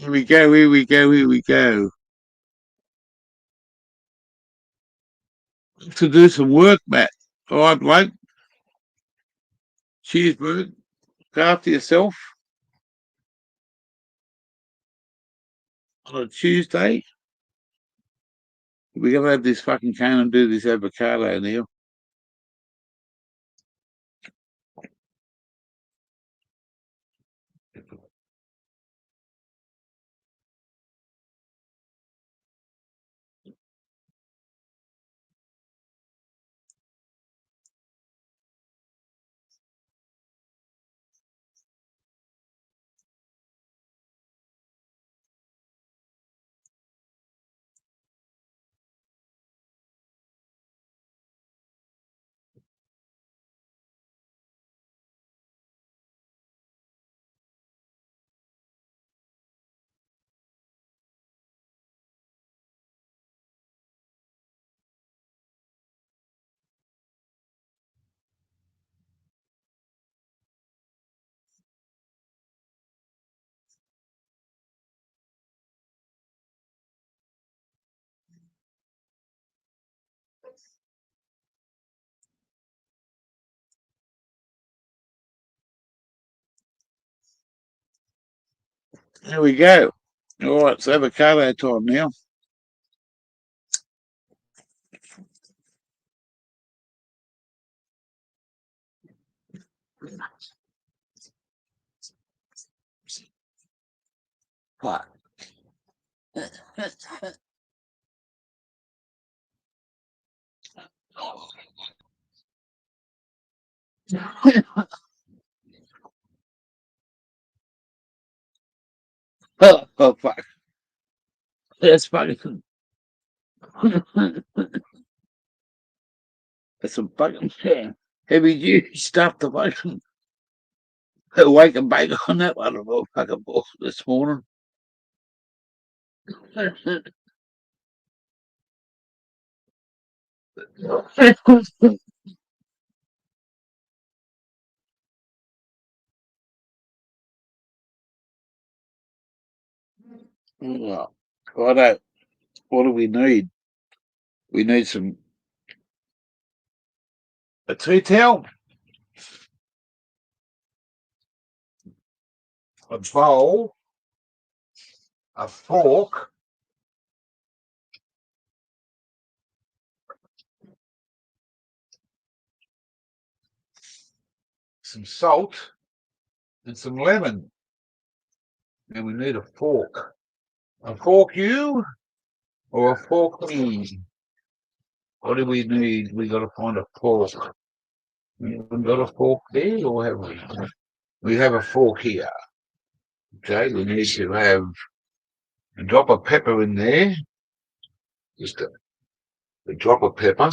Here we go, here we go, here we go. To do some work, Matt. All right, bloke. Cheers, bro. Look after yourself on a Tuesday. We're going to have this fucking cane and do this avocado now. There we go. All right, it's avocado time now. What? Oh, fuck. That's fucking. That's some fucking heavy duty stuff to fucking wake and bake on that one of all fucking balls this morning. Well, righto. What do we need? We need a tea towel, a bowl, a fork, some salt, and some lemon. And we need a fork. A fork you or a fork me? What do we need? We got to find a fork. We haven't got a fork there, or have we? We have a fork here. Okay, we need to have a drop of pepper in there. Just a drop of pepper.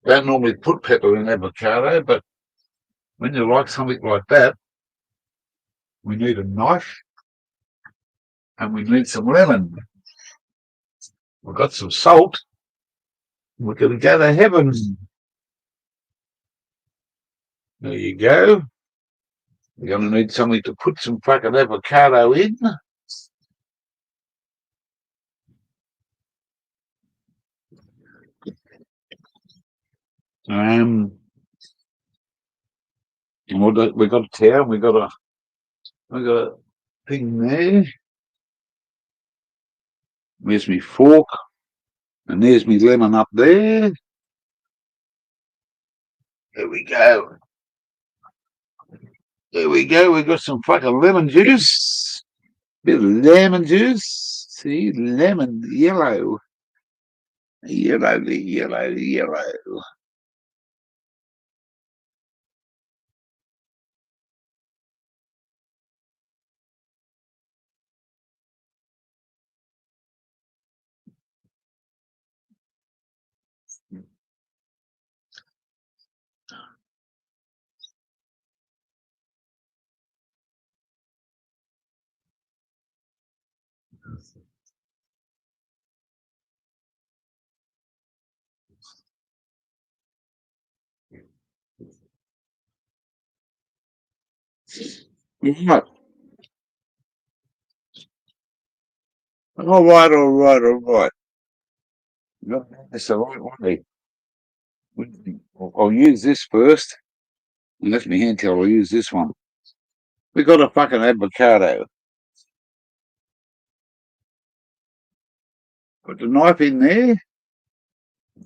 Don't normally put pepper in avocado, but when you like something like that, we need a knife and we need some lemon. We've got some salt. We're going to go to heaven. There you go. We're going to need something to put some fucking avocado in. Um, we got a towel. We got a thing there. There's me fork, and there's me lemon up there. There we go. There we go. We got some fucking lemon juice. Bit of lemon juice. See, lemon, yellow, yellow, yellow, yellow. Right. All right, all right, all right. That's all right, won't they? I'll use this first. And that's my hand towel. I'll use this one. We got a fucking avocado. Put the knife in there.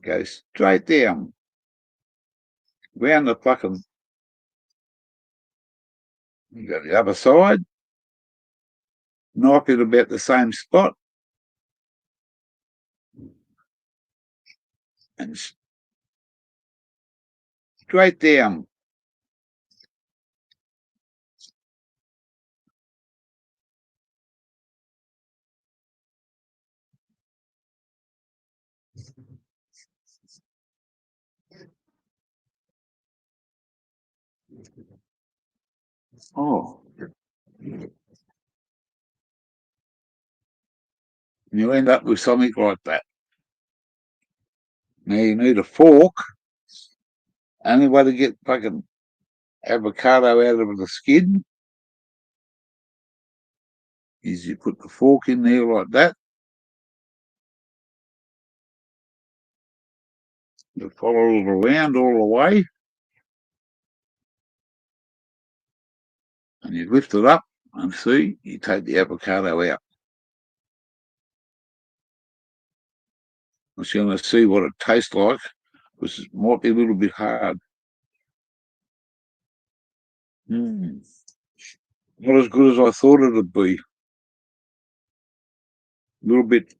Go straight down. Round the fucking. You got the other side. Knife it about the same spot. And straight down. Oh. And you end up with something like that. Now you need a fork. Only way to get fucking avocado out of the skin is you put the fork in there like that. You follow it around all the way. And you lift it up and see, you take the avocado out. I'm going to see what it tastes like, because it might be a little bit hard. Mm. Not as good as I thought it would be. A little bit.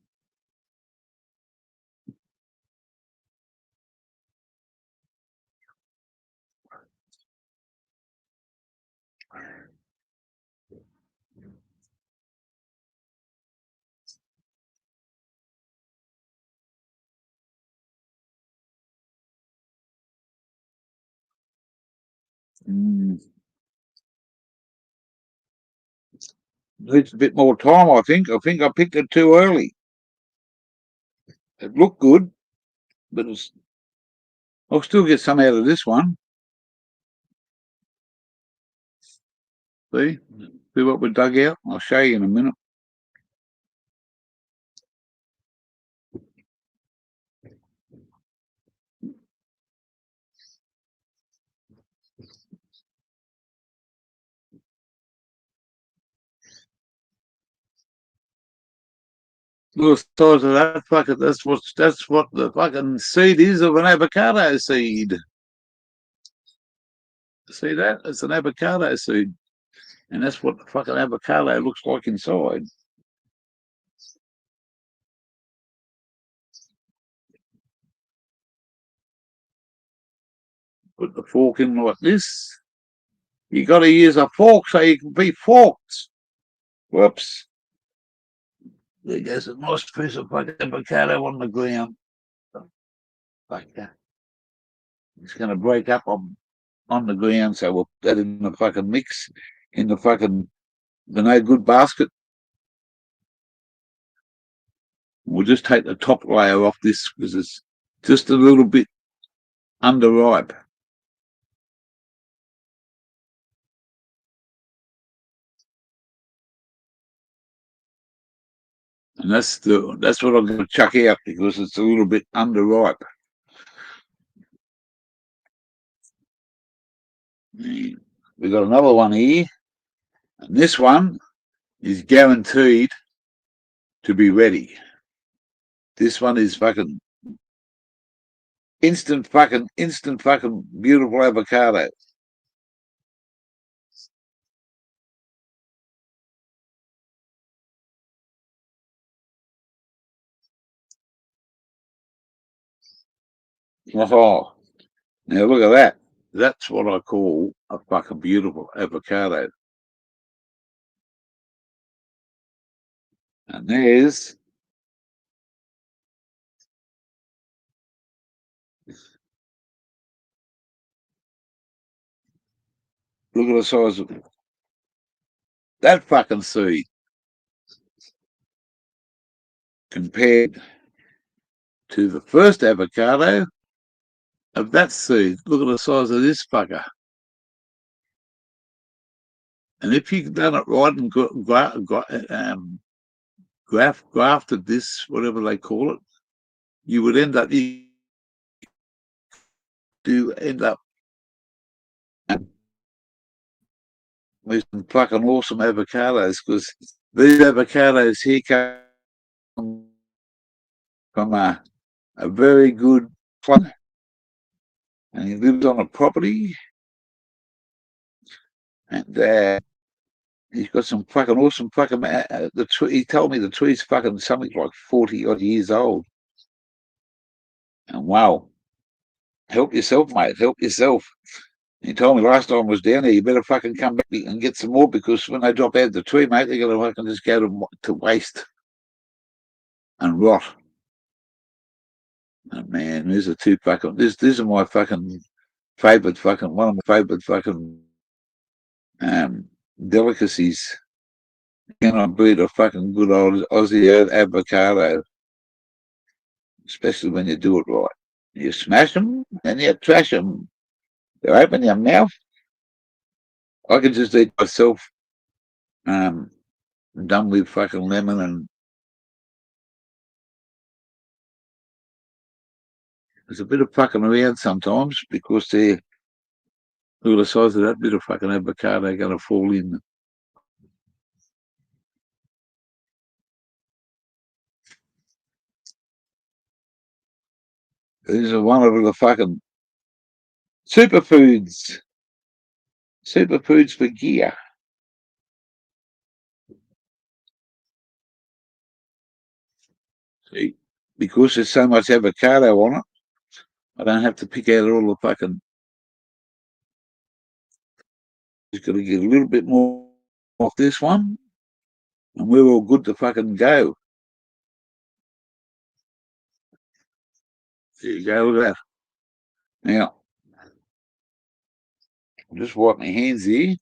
Mm. Needs a bit more time, I think. I think I picked it too early. It looked good, but I'll still get some out of this one. See? See what we dug out? I'll show you in a minute. Look at the size of that fucking, that's what the fucking seed is of an avocado seed. See that? It's an avocado seed. And that's what the fucking avocado looks like inside. Put the fork in like this. You got to use a fork so you can be forked. Whoops. There goes a nice piece of fucking avocado on the ground. Like that. It's going to break up on the ground, so we'll put that in the fucking mix, in the fucking, the no good basket. We'll just take the top layer off this because it's just a little bit underripe. And that's what I'm going to chuck out because it's a little bit underripe. We've got another one here, and this one is guaranteed to be ready. This one is fucking instant fucking beautiful avocado. Oh, now look at that. That's what I call a fucking beautiful avocado. And there's look at the size of that fucking seed compared to the first avocado of that seed. Look at the size of this fucker. And if you've done it right and grafted this, whatever they call it, you would end up with some fucking awesome avocados, because these avocados here come from a very good plant, and he lives on a property, and he's got some fucking awesome fucking. The tree. He told me the tree's fucking something like 40 odd years old, and wow, help yourself, mate. Help yourself. He told me last time I was down there, you better fucking come back and get some more, because when they drop out of the tree, mate, they're gonna fucking just go to waste and rot. Oh, man, these are two fucking. These are my fucking favourite fucking, one of my favourite fucking um, delicacies. Can I beat a fucking good old Aussie avocado, especially when you do it right? You smash them and you trash them. You open your mouth. I could just eat myself, um, done with fucking lemon, and there's a bit of fucking around sometimes, because they're, look at the size of that bit of fucking avocado going to fall in. These are one of the fucking superfoods. Superfoods for gear. See, because there's so much avocado on it, I don't have to pick out all the fucking. Just got to get a little bit more off this one, and we're all good to fucking go. There you go, look at that. Now, I'll just wipe my hands here.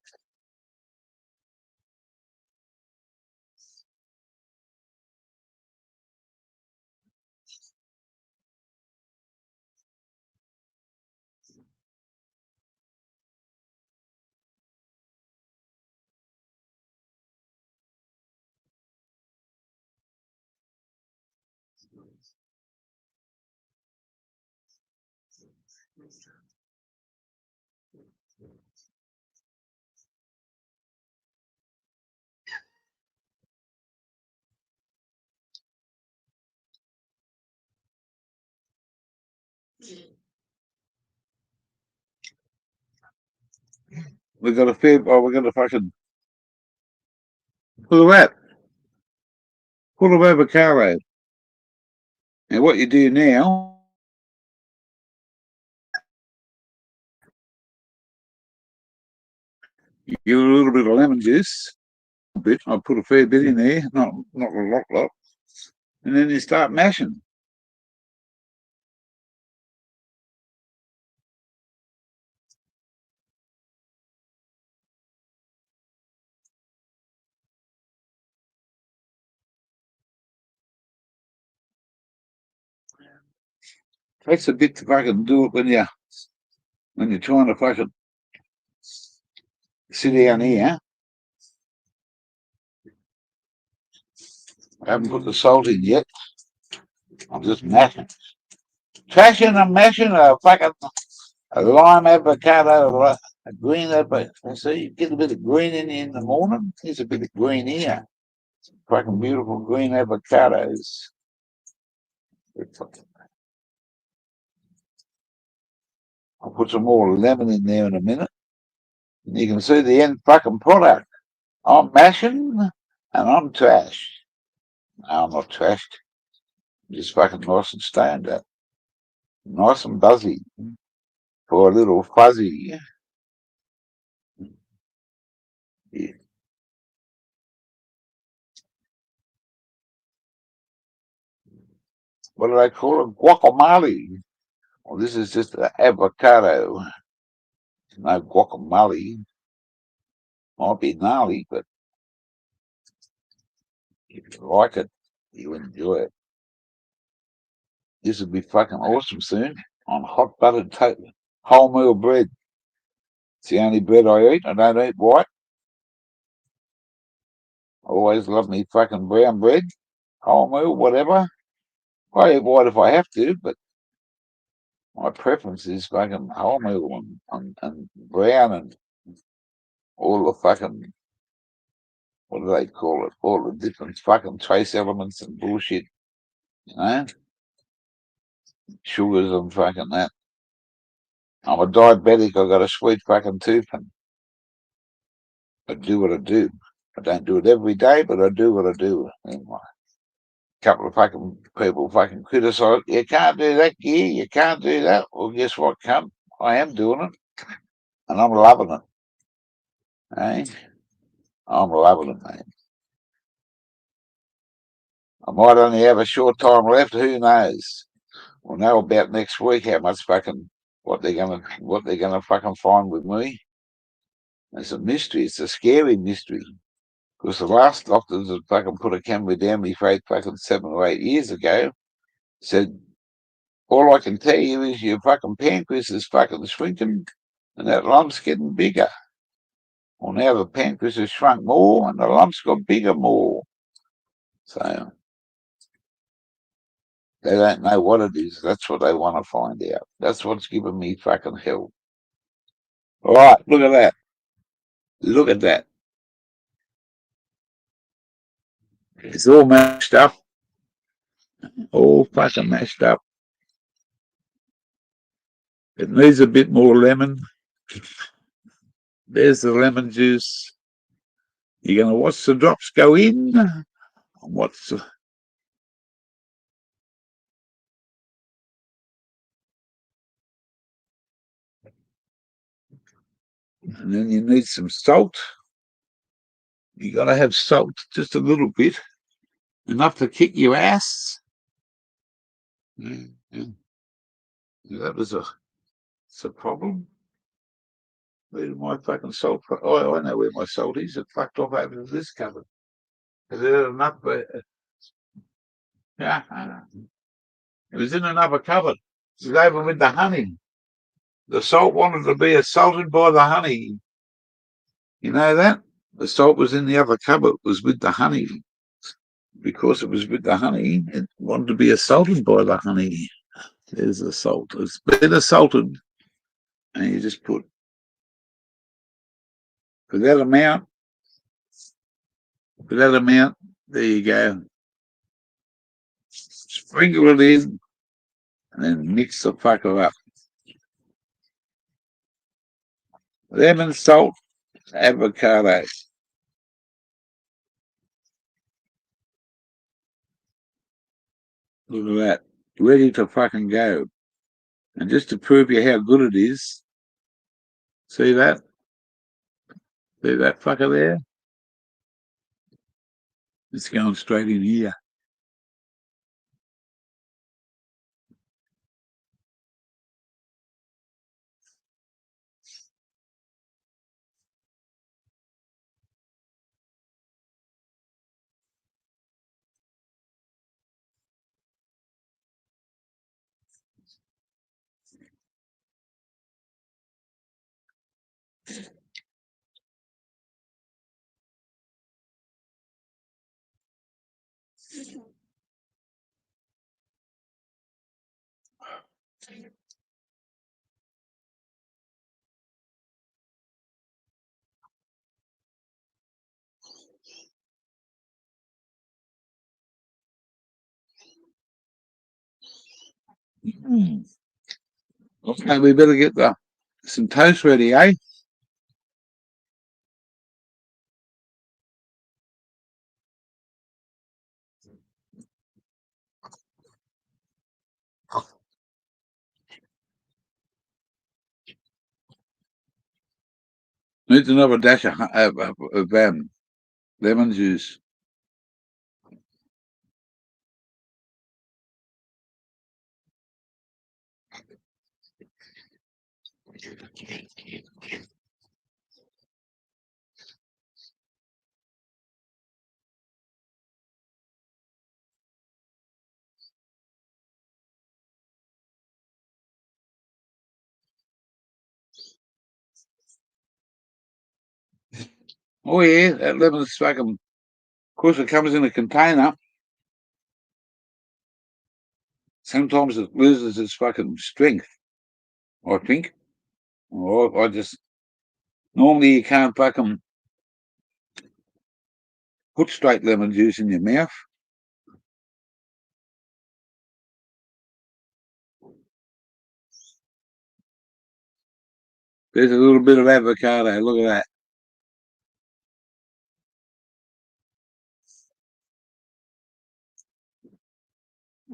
We've got a fair. Oh, we've got a fucking. Look at that. Full of avocado. Now, what you do now, you give it a little bit of lemon juice. A bit. I put a fair bit in there, not a lot, and then you start mashing. Takes a bit to fucking do it when you're trying to fucking sit down here. I haven't put the salt in yet. I'm just mashing. Trashing and mashing a fucking a lime avocado, a green avocado. See, you get a bit of green in the morning. There's a bit of green here. Fucking beautiful green avocados. I'll put some more lemon in there in a minute. And you can see the end fucking product. I'm mashing and I'm trashed. No, I'm not trashed. I'm just fucking nice and stoned up. Nice and buzzy for a little fuzzy. Yeah. What do they call it? Guacamole. Well, this is just an avocado. No guacamole. Might be gnarly, but if you like it, you enjoy it. This will be fucking awesome soon on hot buttered wholemeal bread. It's the only bread I eat. I don't eat white. I always love me fucking brown bread. wholemeal, whatever. I eat white if I have to, but my preference is fucking wholemeal and brown and all the fucking, what do they call it? All the different fucking trace elements and bullshit, you know? Sugars and fucking that. I'm a diabetic, I've got a sweet fucking tooth, and I do what I do. I don't do it every day, but I do what I do. Anyway, a couple of fucking people fucking criticise, you can't do that, gear, you can't do that. Well, guess what, cunt? I am doing it, and I'm loving it, eh? I'm loving it, mate. I might only have a short time left, who knows? We'll know about next week how much fucking, what they're gonna fucking find with me. It's a mystery, it's a scary mystery. Because the last doctors that fucking put a camera down my face fucking 7 or 8 years ago said, all I can tell you is your fucking pancreas is fucking shrinking and that lump's getting bigger. Well, now the pancreas has shrunk more and the lump's got bigger more. So they don't know what it is. That's what they want to find out. That's what's giving me fucking hell. All right, look at that. Look at that. It's all mashed up. All fucking mashed up. It needs a bit more lemon. There's the lemon juice. You're going to watch the drops go in. Watch the... And then you need some salt. You got to have salt just a little bit, enough to kick your ass. Yeah, yeah. That was it's a problem. Where's my fucking salt? Oh, I know where my salt is. It fucked off over to this cupboard. Is there enough? Yeah, it was in another cupboard. It was over with the honey. The salt wanted to be assaulted by the honey. You know that? The salt was in the other cupboard. It was with the honey. Because it was with the honey, it wanted to be assaulted by the honey. There's the salt. It's been assaulted. And you just put, for that amount, there you go. Sprinkle it in and then mix the fucker up. Lemon, salt, avocado. Look at that. Ready to fucking go. And just to prove you how good it is, see that? See that fucker there? It's going straight in here. Mm. Okay, we better get some toast ready, eh? Needs another dash of lemon juice. Oh yeah, that lemon's fucking. Of course, it comes in a container. sometimes it loses its fucking strength, I think. Or I just, normally you can't fucking put straight lemon juice in your mouth. There's a little bit of avocado, look at that.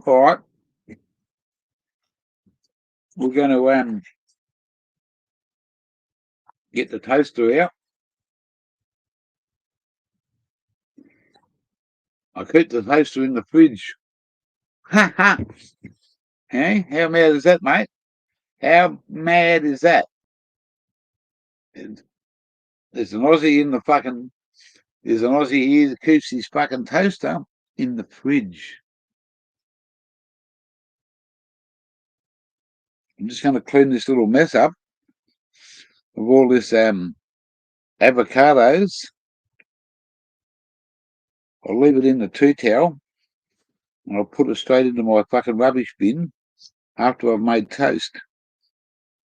All right, we're going to get the toaster out. I keep the toaster in the fridge. Ha ha! Hey, how mad is that, mate? How mad is that? There's an Aussie in the fucking. There's an Aussie here that keeps his fucking toaster in the fridge. I'm just going to clean this little mess up of all this avocados. I'll leave it in the tea towel and I'll put it straight into my fucking rubbish bin after I've made toast.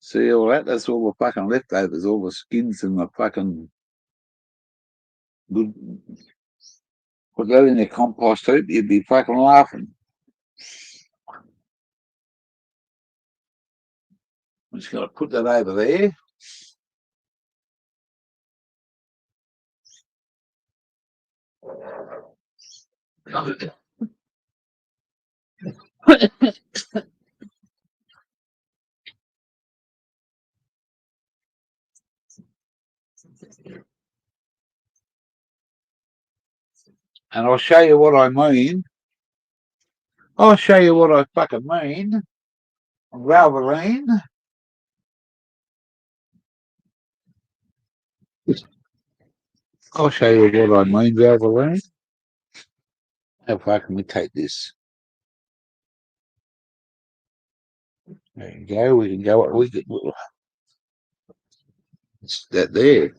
See all that? That's all the fucking leftovers, all the skins and the fucking good. Put that in your compost heap, you'd be fucking laughing. I'm just going to put that over there. And I'll show you what I mean. I'll show you what I fucking mean. Valvoline. I'll show you what I mean, Valvoline. How far can we take this? There you go. We can go. It's that there.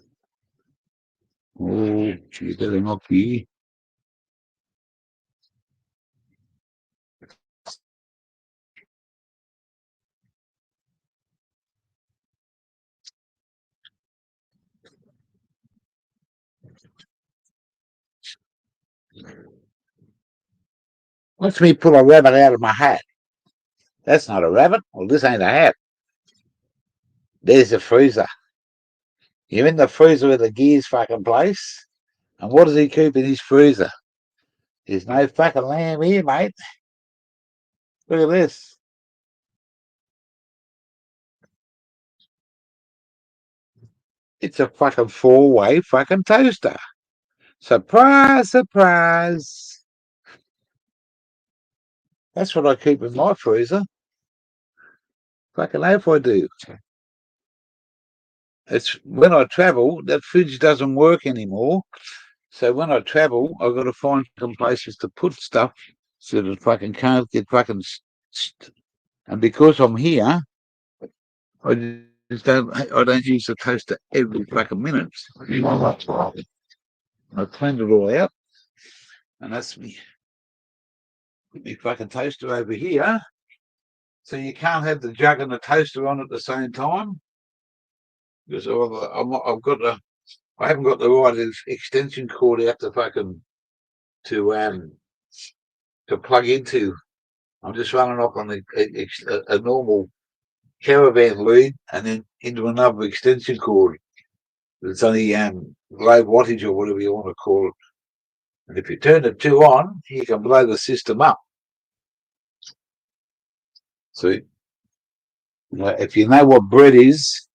Oh, you better not be. Watch me pull a rabbit out of my hat. That's not a rabbit. Well, this ain't a hat. There's the freezer. You're in the freezer with the gears fucking place. And what does he keep in his freezer? There's no fucking lamb here, mate. Look at this. It's a fucking four-way fucking toaster. Surprise, surprise. That's what I keep in my freezer. Fucking hope I do. It's when I travel, that fridge doesn't work anymore. So when I travel, I've got to find some places to put stuff so that fucking can't get fucking. And because I'm here, I just don't. I don't use the toaster every fucking minute. I cleaned it all out, and that's me. Put my fucking toaster over here. So you can't have the jug and the toaster on at the same time because I've got the. I haven't got the right extension cord out to fucking to plug into. I'm just running off on a normal caravan lead and then into another extension cord. It's only low wattage or whatever you want to call it. And if you turn the two on, you can blow the system up. So if you know what bread is,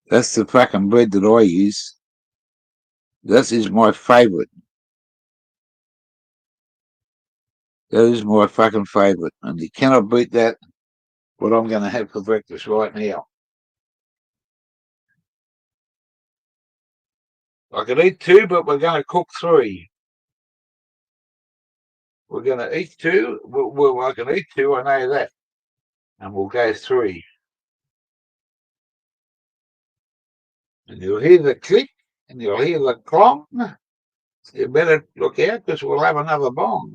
that's the fucking bread that I use. That is my favourite. That is my fucking favourite. And you cannot beat that, what I'm going to have for breakfast right now. I could eat two, but we're going to cook three. We're going to eat two. Well, I can eat two, I know that. And we'll go three. And you'll hear the click and you'll hear the clong. You better look out because we'll have another bomb.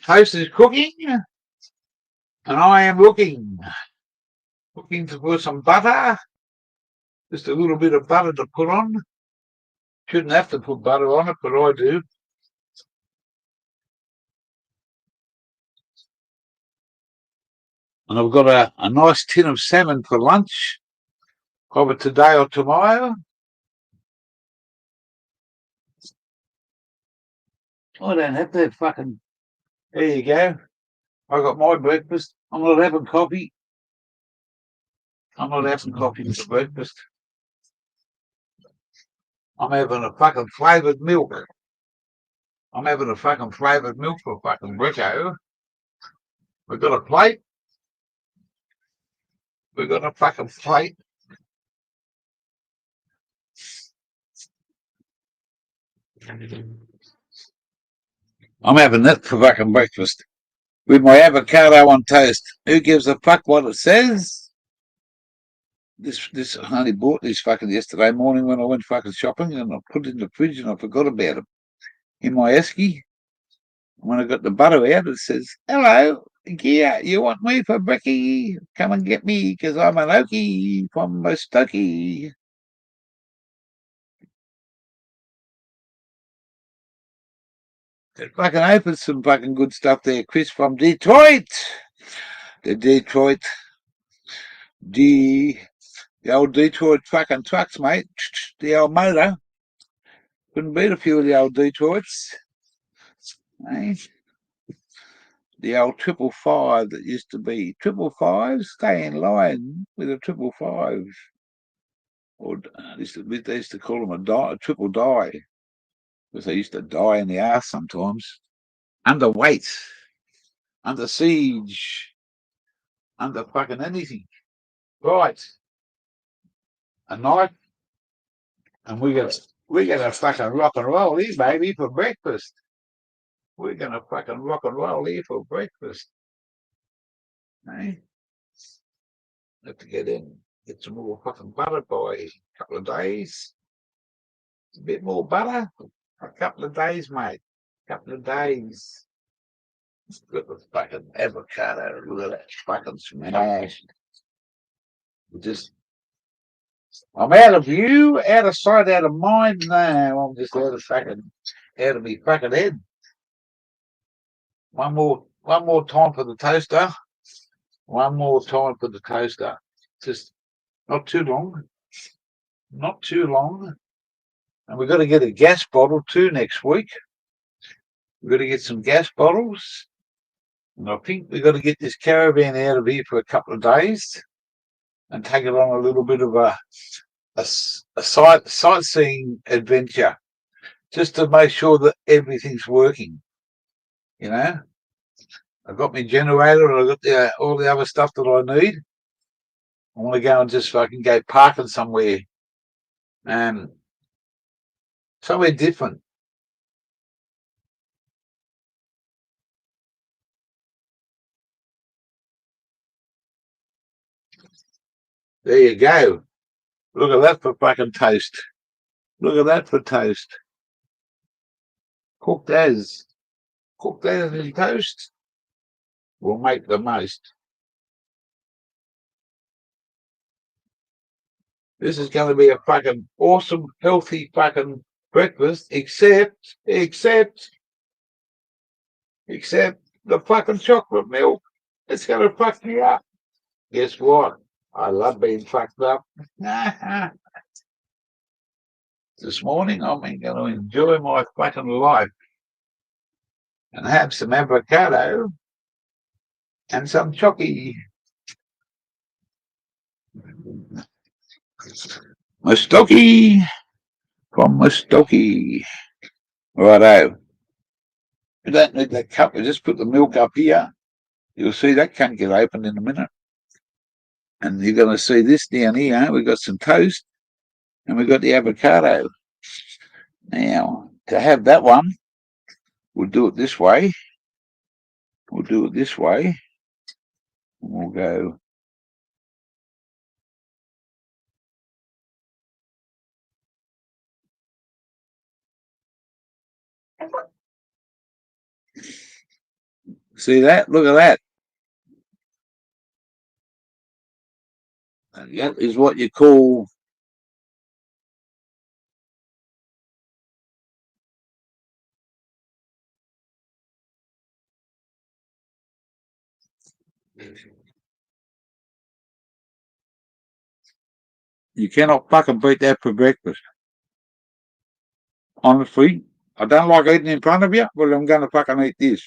Toast is cooking, and I am looking for some butter. Just a little bit of butter to put on. Shouldn't have to put butter on it, but I do. And I've got a nice tin of salmon for lunch, either today or tomorrow. I don't have to fucking. There you go. I got my breakfast. I'm not having coffee. I'm not having coffee for breakfast. I'm having a fucking flavoured milk. I'm having a fucking flavoured milk for fucking Rico. We've got a plate. We've got a fucking plate. I'm having that for fucking breakfast. With my avocado on toast. Who gives a fuck what it says? This I only bought this fucking yesterday morning when I went fucking shopping, and I put it in the fridge and I forgot about it. In my esky, when I got the butter out, it says, "Hello, Gia, you want me for brekkie? Come and get me, because I'm an Okie from Muskogee." It fucking opens some fucking good stuff there. Chris from Detroit. The Detroit, the old Detroit fucking trucks, mate. The old motor. Couldn't beat a few of the old Detroits. Eh? The old 555 that used to be 555, stay in line with a 555. Or they used to call them a triple die, because they used to die in the ass sometimes. Underweight, under siege, under fucking anything. Right. A knife, and we're gonna fucking rock and roll here, baby, for breakfast. We're gonna fucking rock and roll here for breakfast. Hey? Have to get some more fucking butter by a couple of days. A bit more butter. A couple of days, mate. A couple of days. Got the fucking avocado. Look at that fucking smashed. Just, I'm out of view, out of sight, out of mind. No, I'm just out of me fucking head. One more time for the toaster. One more time for the toaster. Just not too long. Not too long. And we've got to get a gas bottle too next week. We've got to get some gas bottles. And I think we've got to get this caravan out of here for a couple of days and take it on a little bit of a sightseeing adventure, just to make sure that everything's working. You know, I've got my generator and I've got all the other stuff that I need. I want to go and just fucking go parking somewhere, somewhere different. There you go. Look at that for fucking toast. Look at that for toast. Cooked as in toast. We'll make the most. This is going to be a fucking awesome, healthy fucking breakfast, except the fucking chocolate milk. It's going to fuck me up. Guess what? I love being fucked up. This morning, I'm going to enjoy my fucking life and have some avocado and some chocky. Muskogee from Muskogee. Righto. You don't need that cup. You just put the milk up here. You'll see that can't get open in a minute. And you're going to see this down here. We've got some toast and we've got the avocado. Now, to have that one, we'll do it this way. We'll do it this way. We'll go. See that? Look at that. That is what you call. You cannot fucking beat that for breakfast. Honestly, I don't like eating in front of you, but I'm going to fucking eat this.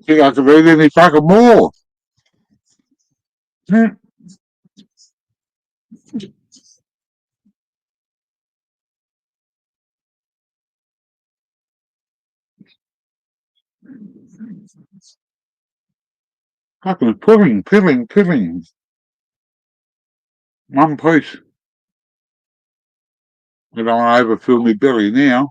Think I can eat any fucking more. Hmm. Fucking pudding. One piece. I don't want to overfill my belly now.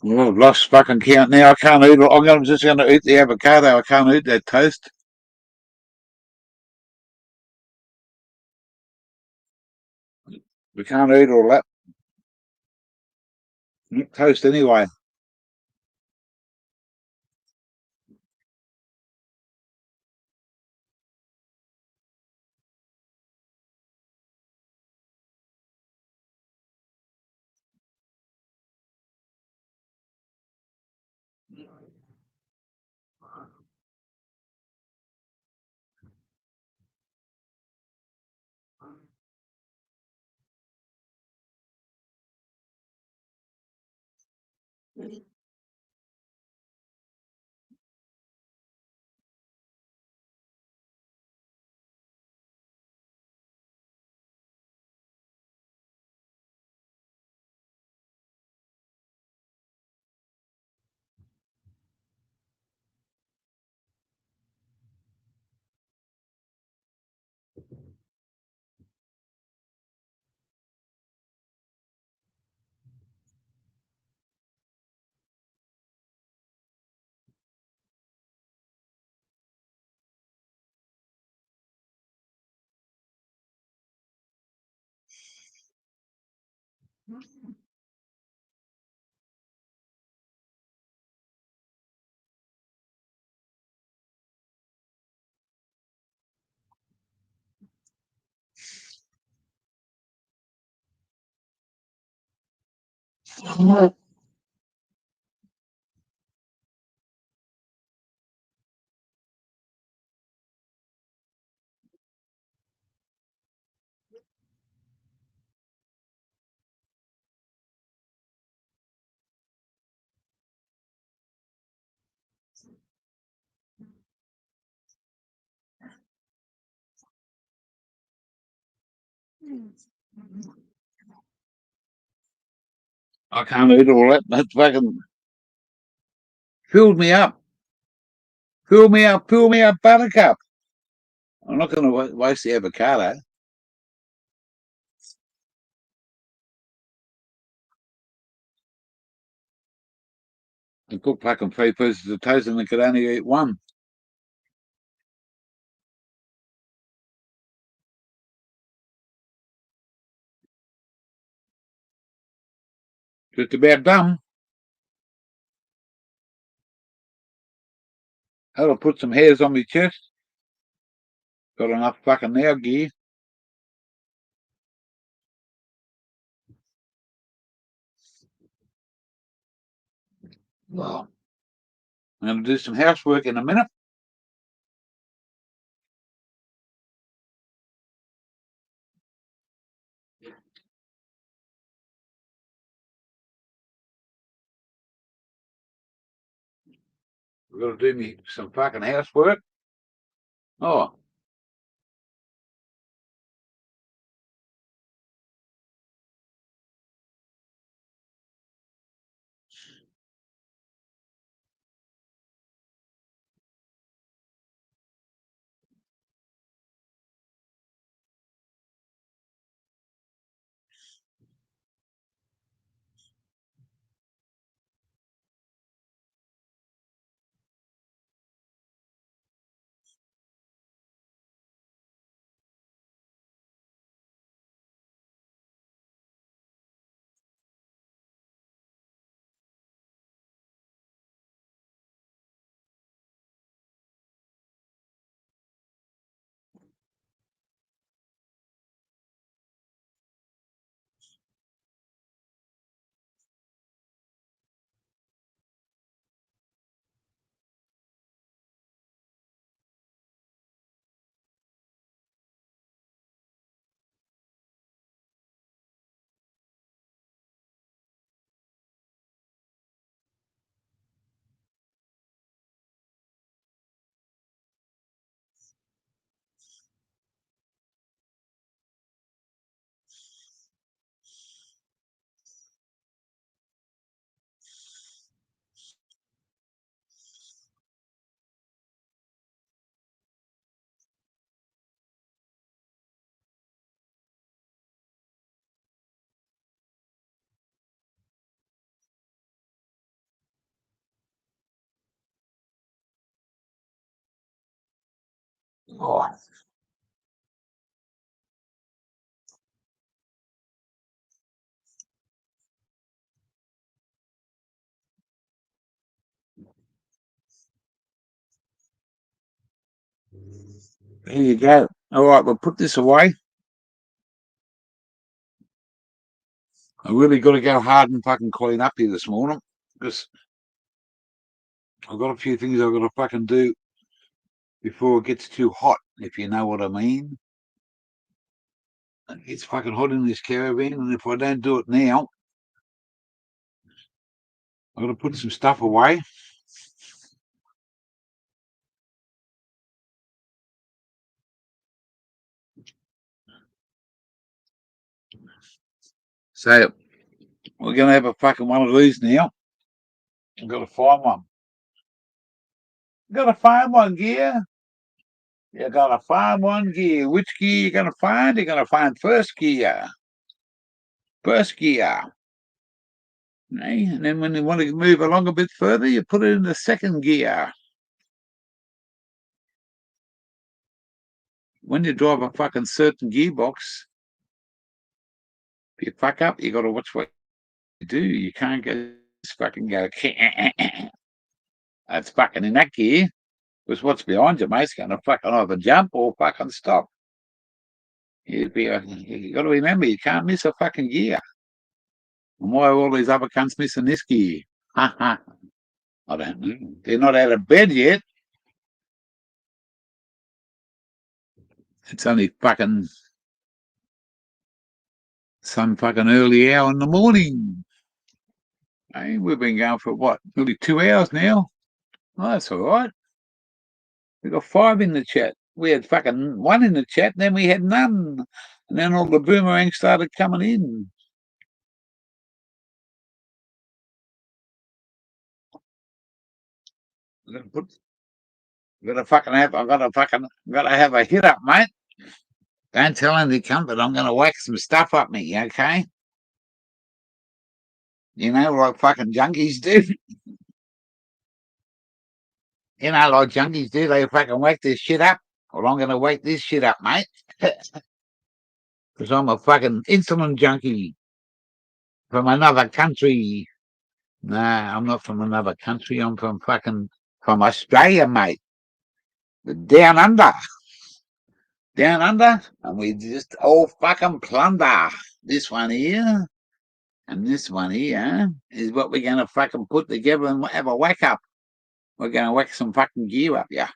Well, I've lost fucking count now. I can't eat it. I'm just going to eat the avocado. I can't eat that toast. We can't eat all that. Toast anyway. I can't eat all that. That's fucking filled me up. Fill me up, buttercup. I'm not going to waste the avocado. I cooked fucking 3 pieces of toast and I could only eat one. Just about done. That'll put some hairs on my chest. Got enough fucking nail gear. Well, I'm going to do some housework in a minute. I've got to do me some fucking housework. Oh, oh. There you go. All right, we'll put this away. I really got to go hard and fucking clean up here this morning because I've got a few things I've got to fucking do before it gets too hot, if you know what I mean. It's fucking hot in this caravan, and if I don't do it now, I've got to put some stuff away. So we're going to have a fucking one of these now. I've got to find one. Got to find one, gear. You got to find one gear. Which gear you going to find? You're going to find first gear. First gear. Okay? And then when you want to move along a bit further, you put it in the second gear. When you drive a fucking certain gearbox, If you fuck up, you got to watch what you do. You can't just fucking go. That's fucking in that gear. Because what's behind you, mate's going to fucking either jump or fucking stop. You got to remember, you can't miss a fucking gear. And why are all these other cunts missing this gear? Ha ha. I don't know. They're not out of bed yet. It's only fucking some fucking early hour in the morning. Hey, we've been going for what? Nearly 2 hours now. Oh, that's all right. We got 5 in the chat. We had fucking 1 in the chat, and then we had none. And then all the boomerangs started coming in. I've got to have a hit up, mate. Don't tell any cunt, but I'm going to whack some stuff up me, okay? You know, like fucking junkies do. You know, like junkies do, they fucking whack this shit up. Well, I'm going to whack this shit up, mate. Because I'm a fucking insulin junkie from another country. Nah, I'm not from another country. I'm from Australia, mate. Down under. Down under. And we just all fucking plunder. This one here and this one here is what we're going to fucking put together and have a whack up. We're going to whack some fucking gear up, yeah.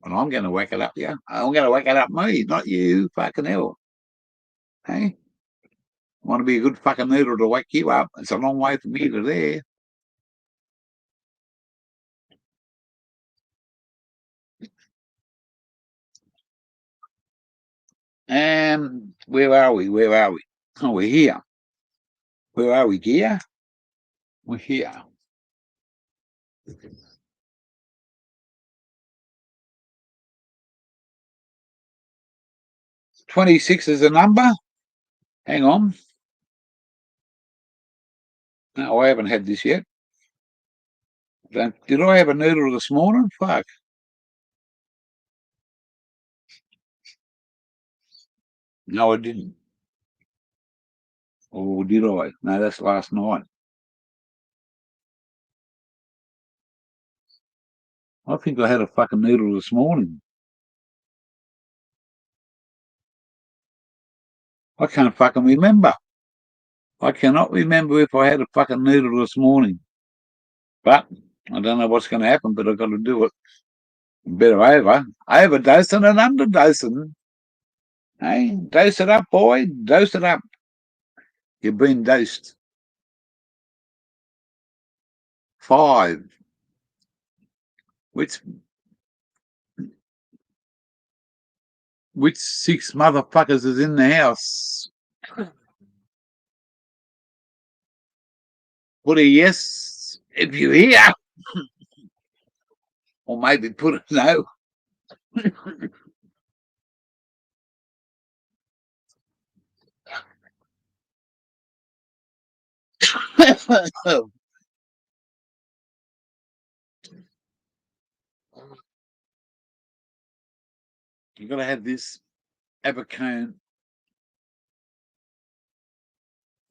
And I'm going to whack it up, yeah. I'm going to whack it up me, not you, fucking hell. Hey? Want to be a good fucking noodle to whack you up? It's a long way from here to there. Where are we? Where are we? Oh, we're here. Where are we, gear? We're here. 26 is a number. Hang on. No, I haven't had this yet. Did I have a noodle this morning? Fuck. No, I didn't. Or did I? No, that's last night. I think I had a fucking noodle this morning. I can't fucking remember. I cannot remember if I had a fucking noodle this morning. But I don't know what's going to happen, but I've got to do it. Better overdosing and underdosing. Hey, dose it up, boy. Dose it up. You've been dosed. 5. Which 6 motherfuckers is in the house? Put a yes if you're here. Or maybe put a no. You've got to have this Abacone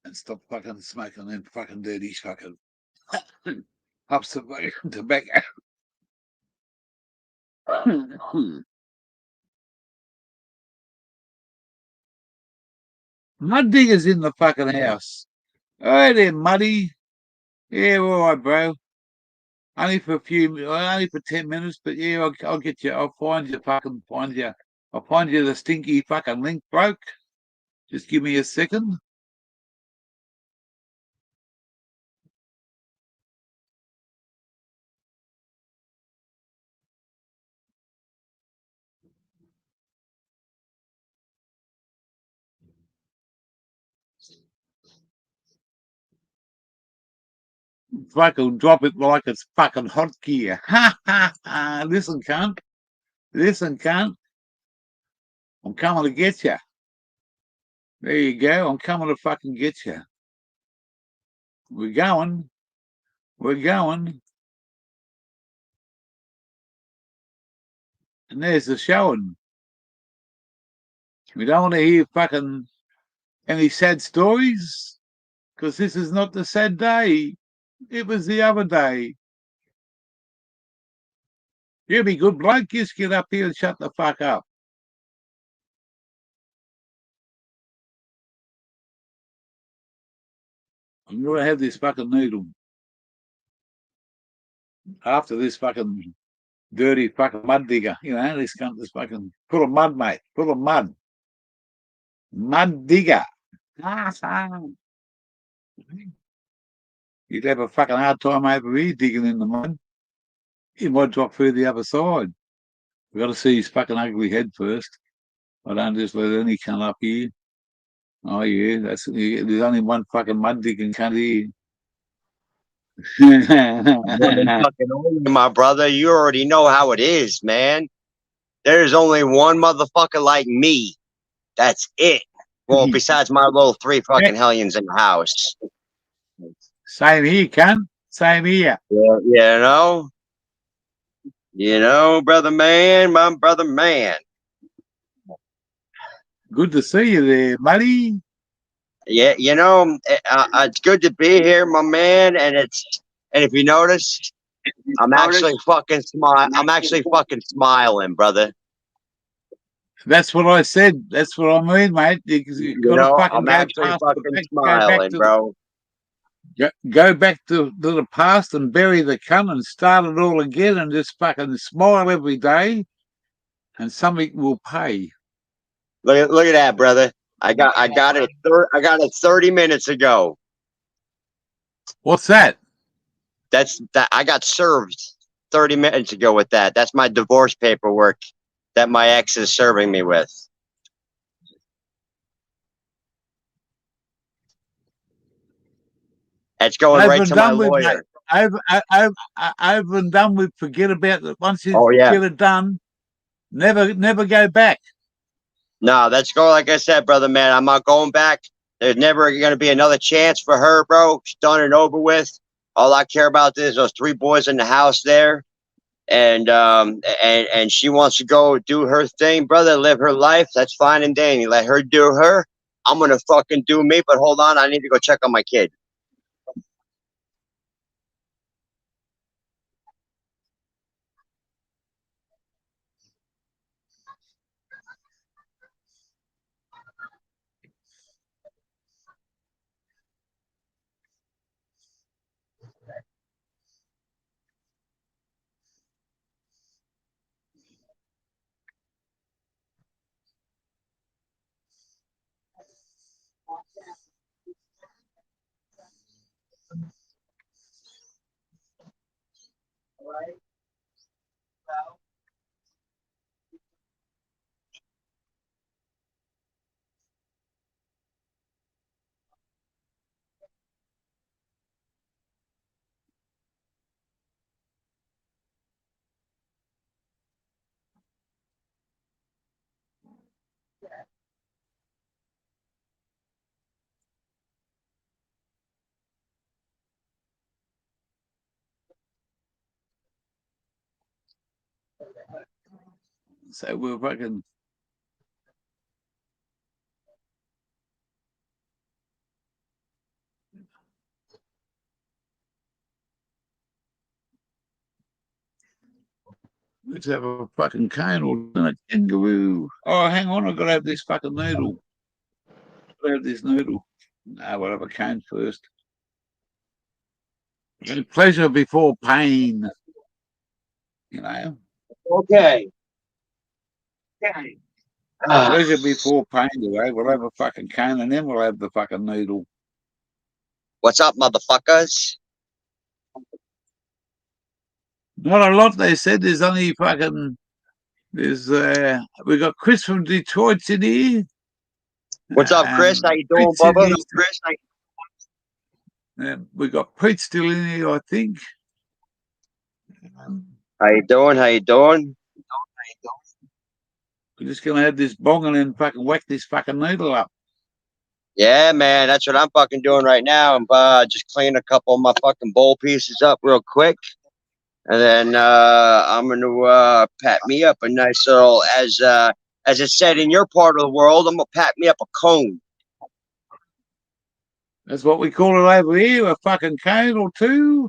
and stop fucking smoking them fucking dirty fucking puffs of tobacco. Mud digger's in the fucking house. Hey there, Muddy. Yeah, all right, bro. Only for 10 minutes, but yeah, I'll get you. I'll find you. I'll find you the stinky fucking link, bloke. Just give me a second. Fucking drop it like it's fucking hot gear. Ha ha ha. Listen, cunt. Listen, cunt. I'm coming to get you. There you go. I'm coming to fucking get you. We're going. We're going. And there's the showing. We don't want to hear fucking Any sad stories? Because this is not the sad day. It was the other day. You be good bloke. Just get up here and shut the fuck up. I'm going to have this fucking needle. After this fucking dirty fucking mud digger. You know, this fucking full of mud, mate. Full of mud. Mud digger. You'd have a fucking hard time over here digging in the mud. He might drop through the other side. We've got to see his fucking ugly head first. I don't just let any come up here. Oh, yeah, there's only one fucking mud digging cunt here. Fucking my brother, you already know how it is, man. There's only one motherfucker like me. That's it. Well, besides my little 3 fucking hellions in the house. Same here, cunt. Same here. Yeah, you know, brother man, my brother man. Good to see you there, buddy. Yeah, you know, it's good to be here, my man. And if you notice, I'm actually fucking smiling, brother. That's what I said. That's what I mean, mate. You got to fucking I'm go actually past fucking smiling, bro. Go back to the past and bury the cunt and start it all again and just fucking smile every day, and something will pay. Look at that, brother. I got it 30 minutes ago. What's that? I got served 30 minutes ago with that. That's my divorce paperwork that my ex is serving me with. It's going right to my lawyer. Over and done with. Forget about it. Once you get it done, never go back. No, that's go like I said, brother man. I'm not going back. There's never going to be another chance for her, bro. She's done and over with. All I care about is those 3 boys in the house there, and she wants to go do her thing, brother. Live her life. That's fine and dandy. Let her do her. I'm gonna fucking do me. But hold on, I need to go check on my kid. So we're fucking. Let's have a fucking cane or a kangaroo. Oh, hang on, I've got to have this fucking noodle. I've got to have this noodle. No, we'll have a cane first. Pleasure before pain. You know? Okay. Pleasure before pain, we'll have a fucking cane and then we'll have the fucking noodle. What's up, motherfuckers? Not a lot, they said. There's only fucking. We got Chris from Detroit's in here. What's up, Chris? How you doing, Bubba? Chris, we got Pete still in here, I think. How you doing? How you doing? We're just gonna have this bong and then fucking whack this fucking needle up. Yeah, man, that's what I'm fucking doing right now. I'm just cleaning a couple of my fucking bowl pieces up real quick, and then I'm gonna pat me up a nice little, as it said in your part of the world, I'm gonna pat me up a cone. That's what we call it over here, a fucking cone or two.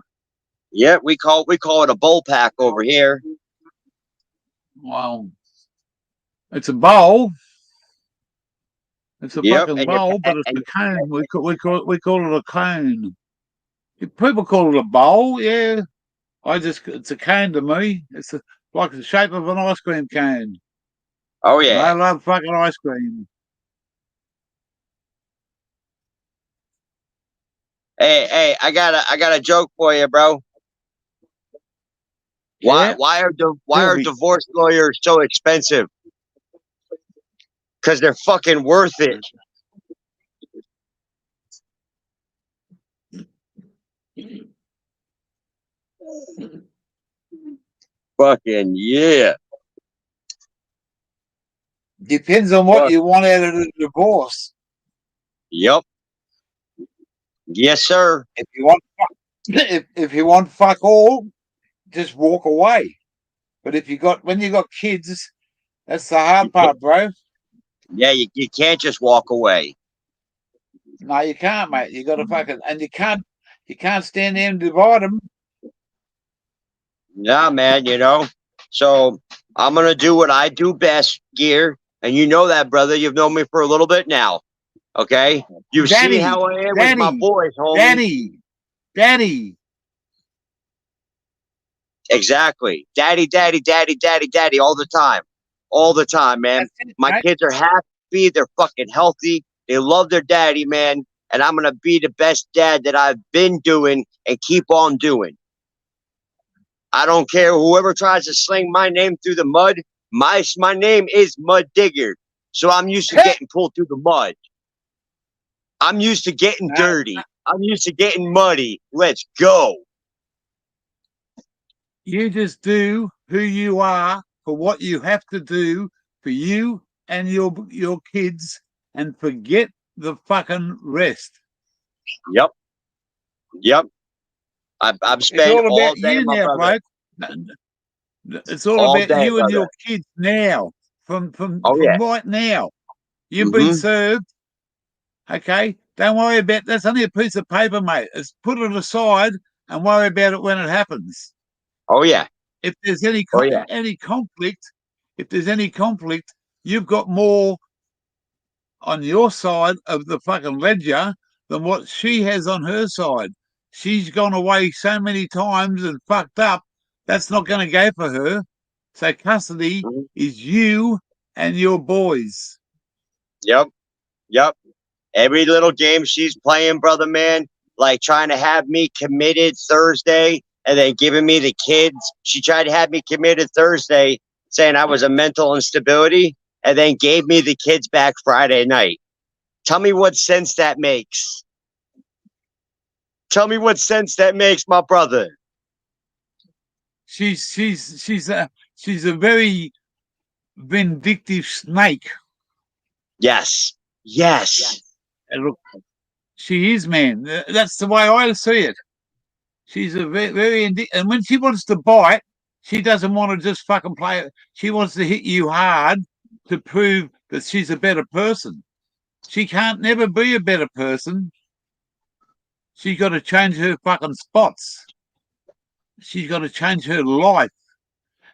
Yeah, we call it a bowl pack over here. Well, it's a bowl. It's a Yep, fucking and you bowl, but it's a and cone. We call it a cone. If people call it a bowl, yeah. It's a cone to me. It's like the shape of an ice cream cone. oh And I yeah. love fucking ice cream. Hey, I got a joke for you, bro. Why Yeah, why are why tell are me. divorce lawyers so expensive? Because they're fucking worth it. Fucking yeah. Depends on what Fuck. you want out of the divorce. Yep. Yes, sir. If you want, if you want fuck all, just walk away. But when you got kids, that's the hard part, bro. Yeah, you can't just walk away. No, you can't, mate. You got to fucking, and you can't stand there and divide them. Yeah, man, So I'm gonna do what I do best, gear. And you know that, brother. You've known me for a little bit now. Okay? You've seen Daddy, how I am with my daddy, boys, homie. daddy, daddy. Exactly. Daddy, daddy, daddy, daddy, daddy, all the time. All the time, man. That's it, My mate. kids are happy. They're fucking healthy. They love their daddy, man. And I'm going to be the best dad that I've been doing and keep on doing. I don't care whoever tries to sling my name through the mud. My name is Mud Digger. So I'm used to getting pulled through the mud. I'm used to getting No, dirty. I'm used to getting muddy. Let's go. you just do who you are for what you have to do for you and your kids, and forget the fucking rest. Yep. Yep. I've It's spent all all about day, you my now, brother. bloke. It's all All about day, you and brother. your kids now. From from Oh yeah. from right now, you've been Mm-hmm. served. Okay, don't worry about that's only a piece of paper, mate. It's put it aside and worry about it when it happens. Oh yeah. If there's Oh yeah. any conflict, if there's any conflict, you've got more on your side of the fucking ledger than what she has on her side. She's gone away so many times and fucked up. That's not going to go for her. So custody Mhm. is you and your boys. Yep. Yep. Every little game she's playing, brother man, like trying to have me committed Thursday and then giving me the kids. She tried to have me committed Thursday, saying I was a mental instability, and then gave me the kids back Friday night. Tell me what sense that makes. Tell me what sense that makes, my brother. She's a very vindictive snake. Yes. Yes. And look, she is, man. That's the way I see it. She's a very and when she wants to bite, she doesn't want to just fucking play it. She wants to hit you hard to prove that she's a better person. She can't never be a better person. She's got to change her fucking spots. She's got to change her life.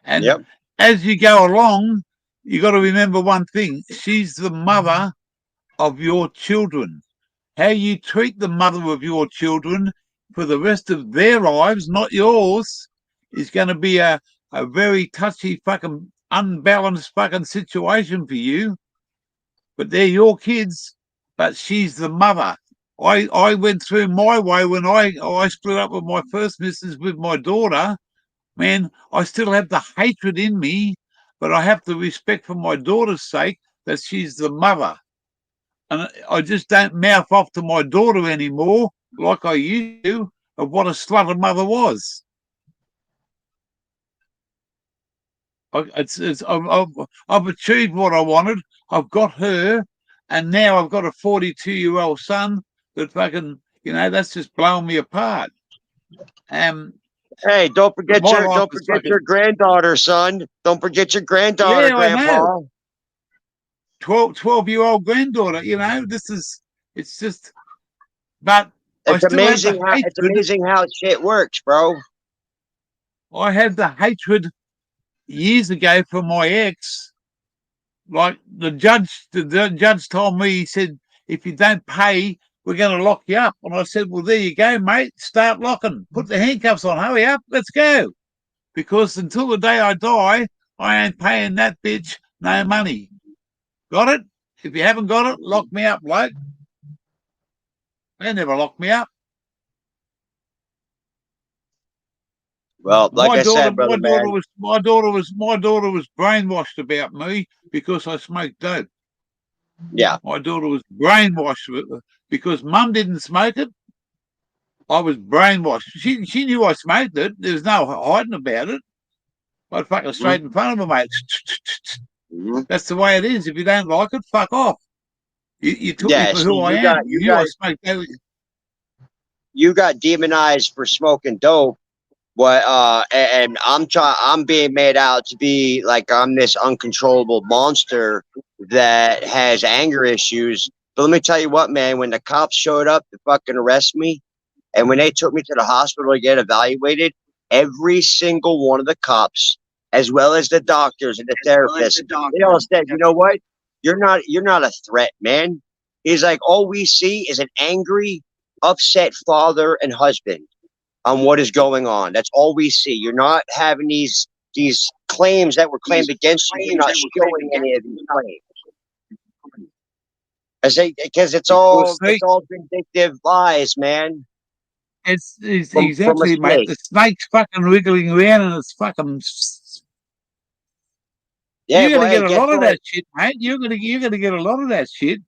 And Yep. as you go along, you got to remember one thing: she's the mother of your children. How you treat the mother of your children for the rest of their lives, not yours, is going to be a very touchy, fucking unbalanced fucking situation for you. But they're your kids, but she's the mother. I went through my way when I split up with my first missus with my daughter. Man, I still have the hatred in me, but I have the respect for my daughter's sake that she's the mother. And I just don't mouth off to my daughter anymore like I used to of what a slut a mother was. I've achieved what I wanted. I've got her, and now I've got a 42-year-old son that fucking, that's just blowing me apart. Hey, But my life don't is forget fucking, your granddaughter, son. Don't forget your granddaughter, yeah, I know. grandpa. 12-year-old granddaughter, it's just, But I It's still had the amazing how hatred. shit works, bro. I had the hatred years ago for my ex. Like the judge told me, he said, if you don't pay, we're going to lock you up. And I said, well, there you go, mate. Start locking. Put the handcuffs on. Hurry up. Let's go. Because until the day I die, I ain't paying that bitch no money. Got it? If you haven't got it, lock me up, bloke. They never locked me up. Well, like I said, brother man. My daughter was brainwashed about me because I smoked dope. Yeah. My daughter was brainwashed because mum didn't smoke it. I was brainwashed. She knew I smoked it. There was no hiding about it. I'd fucking straight in front of her, mate. Mm-hmm. That's the way it is. If you don't like it, fuck off. You took me Yeah. for who See, I am. You knew I smoked dope. you got demonized for smoking dope. And I'm being made out to be like I'm this uncontrollable monster that has anger issues. But let me tell you what, man, when the cops showed up to fucking arrest me, and when they took me to the hospital to get evaluated, every single one of the cops, as well as the doctors and the therapists, they all said, "You know what? You're not a threat, man." He's like, "All we see is an angry, upset father and husband on what is going on. That's all we see. You're not having these claims that were claimed against you. You're not showing any of these claims." I say because Because it's all vindictive lies, man. it's From a exactly, mate. snake. The snake's fucking wriggling around and it's fucking. Yeah, You're well, gonna hey, get a guess lot of what? that shit, mate. You're gonna get a lot of that shit.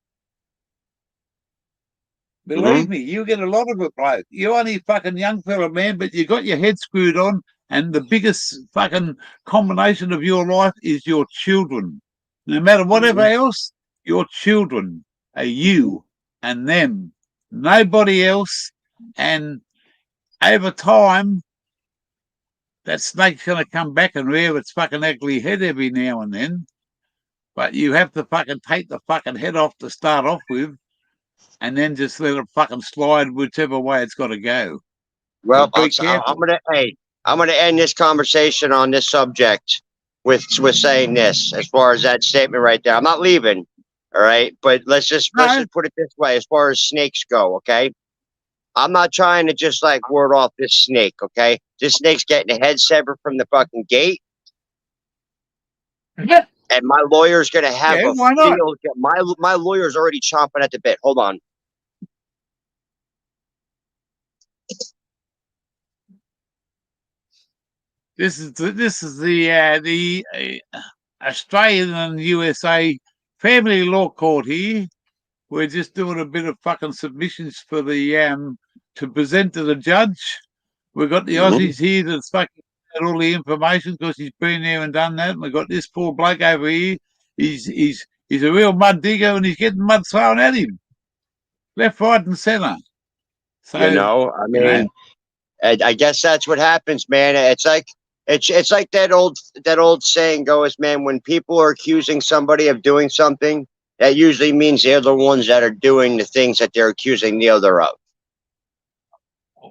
Mm-hmm. Believe me, you get a lot of it, bloke. You're only a fucking young fella, man, but you got your head screwed on, and the biggest fucking combination of your life is your children. No matter whatever Mm-hmm. else, your children are you and them, nobody else. And over time, that snake's going to come back and rear its fucking ugly head every now and then. But you have to fucking take the fucking head off to start off with, and then just let it fucking slide whichever way it's got to go. Well, But be careful. I'm gonna end this conversation on this subject with saying this. As far as that statement right there, I'm not leaving. All right, but let's No, just put it this way. As far as snakes go, okay, I'm not trying to just like ward off this snake. Okay, this snake's getting a head severed from the fucking gate, yeah, and my lawyer's gonna have a why not? field. My lawyer's already chomping at the bit. Hold on. This is the Australian and USA family law court here. We're just doing a bit of fucking submissions for the to present to the judge. We've got the Mm-hmm. Aussies here that's fucking got all the information because he's been there and done that. And we've got this poor bloke over here. He's a real mud digger and he's getting mud thrown at him, left, right, and centre. You So know, I you know, mean, I guess that's what happens, man. It's like that old saying goes, man. When people are accusing somebody of doing something, that usually means they're the ones that are doing the things that they're accusing the other of,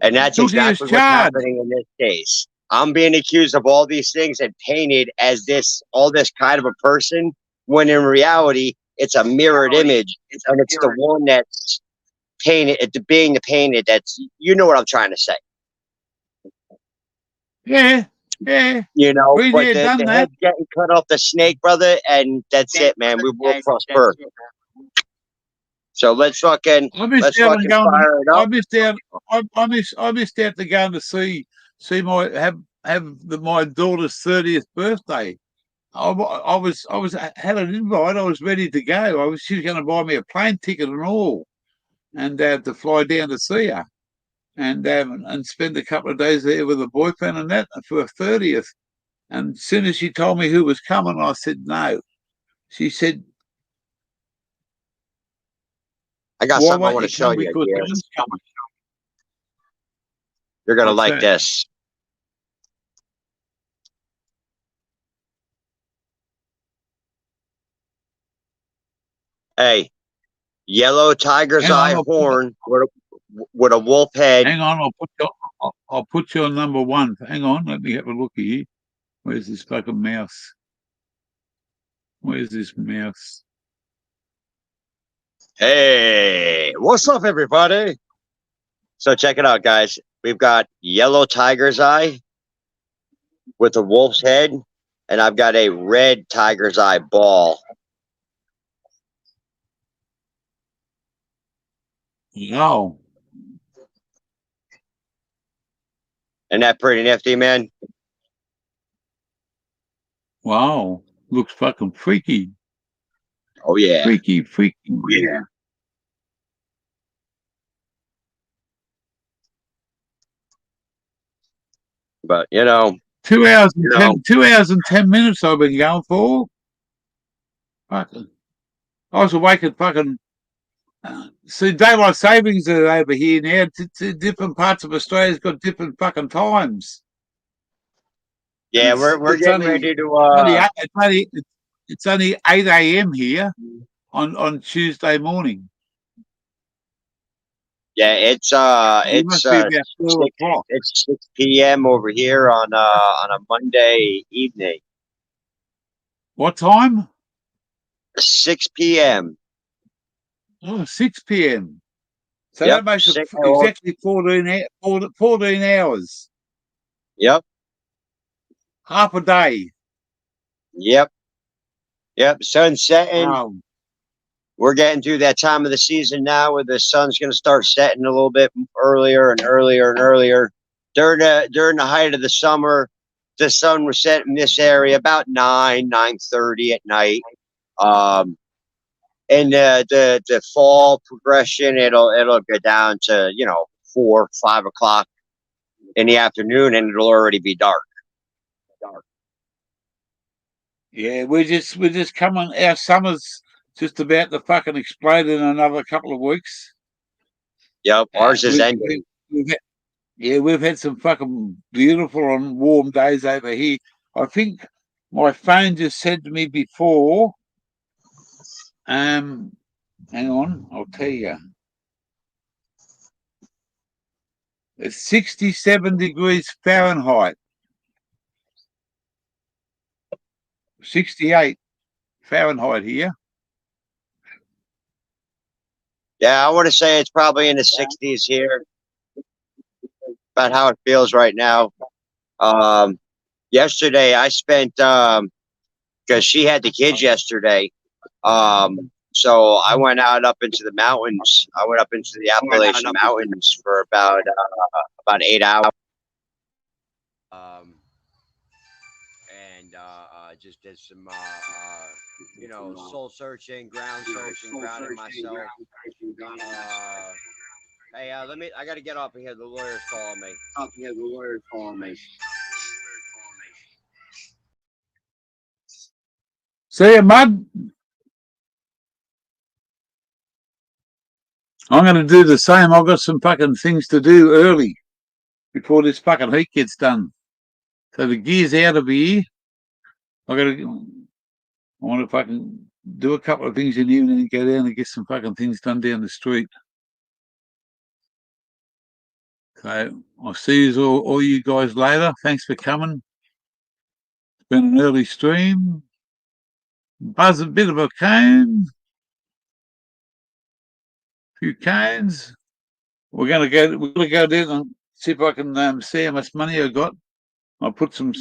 and that's guilty as exactly what's charged. happening in this case. I'm being accused of all these things and painted as all this kind of a person, when in reality it's a mirrored image, and it's the one that's painted, being the painted. That's you know what I'm trying to say. Yeah, yeah. You know, Been but there, done the that. head's getting cut off the snake, brother, and that's it, man. We will prosper. So I missed let's out on fucking going. fire it up. I missed out. I missed out to going to see my my daughter's 30th birthday. I was had an invite. I was ready to go. She was going to buy me a plane ticket and all, and to fly down to see her and spend a couple of days there with a boyfriend and that for her 30th. And as soon as she told me who was coming, I said no. She said, I got "Why something I won't want to you show come? you, Because dear. someone's coming." You're gonna What's like that? this. Hey, yellow tiger's Hang on, eye horn. with a wolf head. Hang on, I'll put you on number one. Hang on, let me have a look here. Where's this fucking mouse? Where's this mouse? Hey, what's up, everybody? So check it out, guys. We've got yellow tiger's eye with a wolf's head, and I've got a red tiger's eye ball. Wow. Isn't that pretty nifty, man? Wow. Looks fucking freaky. Oh, yeah. Freaky. Oh, yeah. But, 2 hours and 10 minutes I've been going for. Fucking. I was awake at fucking. See, daylight savings are over here now. Different parts of Australia's got different fucking times. Yeah, we're getting ready to. It's only 8 a.m. here on Tuesday morning. Yeah, it's You must be about 12 o'clock. It's 6 p.m. over here on a Monday evening. What time? 6 p.m. Oh, 6 p.m. So Yep, that makes it exactly 14 hours. Yep. Half a day. Yep. Sun's setting. Wow. We're getting to that time of the season now where the sun's going to start setting a little bit earlier and earlier and earlier. During the height of the summer, the sun was set in this area about 9:30 at night. And the fall progression, it'll go down to 4, 5 o'clock in the afternoon, and it'll already be dark. Yeah, we're just coming. Our summer's just about to fucking explode in another couple of weeks. Yep, ours is ending. We've had some fucking beautiful and warm days over here. I think my phone just said to me before. Hang on, I'll tell you. It's 67 degrees Fahrenheit. 68 Fahrenheit here. Yeah, I want to say it's probably in the 60s here. About how it feels right now. Yesterday I spent because she had the kids yesterday. So I went out up into the mountains. I went up into the Appalachian Mountains for about 8 hours. And just did some soul searching, ground searching, grounding myself. Hey, I got to get off of here. The lawyer's calling me. See you, Mud. I'm going to do the same. I've got some fucking things to do early before this fucking heat gets done. So the gear's out of here. I want to fucking do a couple of things in the evening and go down and get some fucking things done down the street. So I'll see you all you guys later. Thanks for coming. It's been an early stream. Buzz a bit of a cane. A few canes. We're gonna go down and see if I can see how much money I got. I'll put some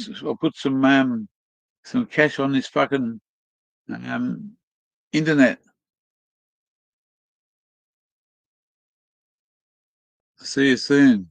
cash on this fucking internet. See you soon.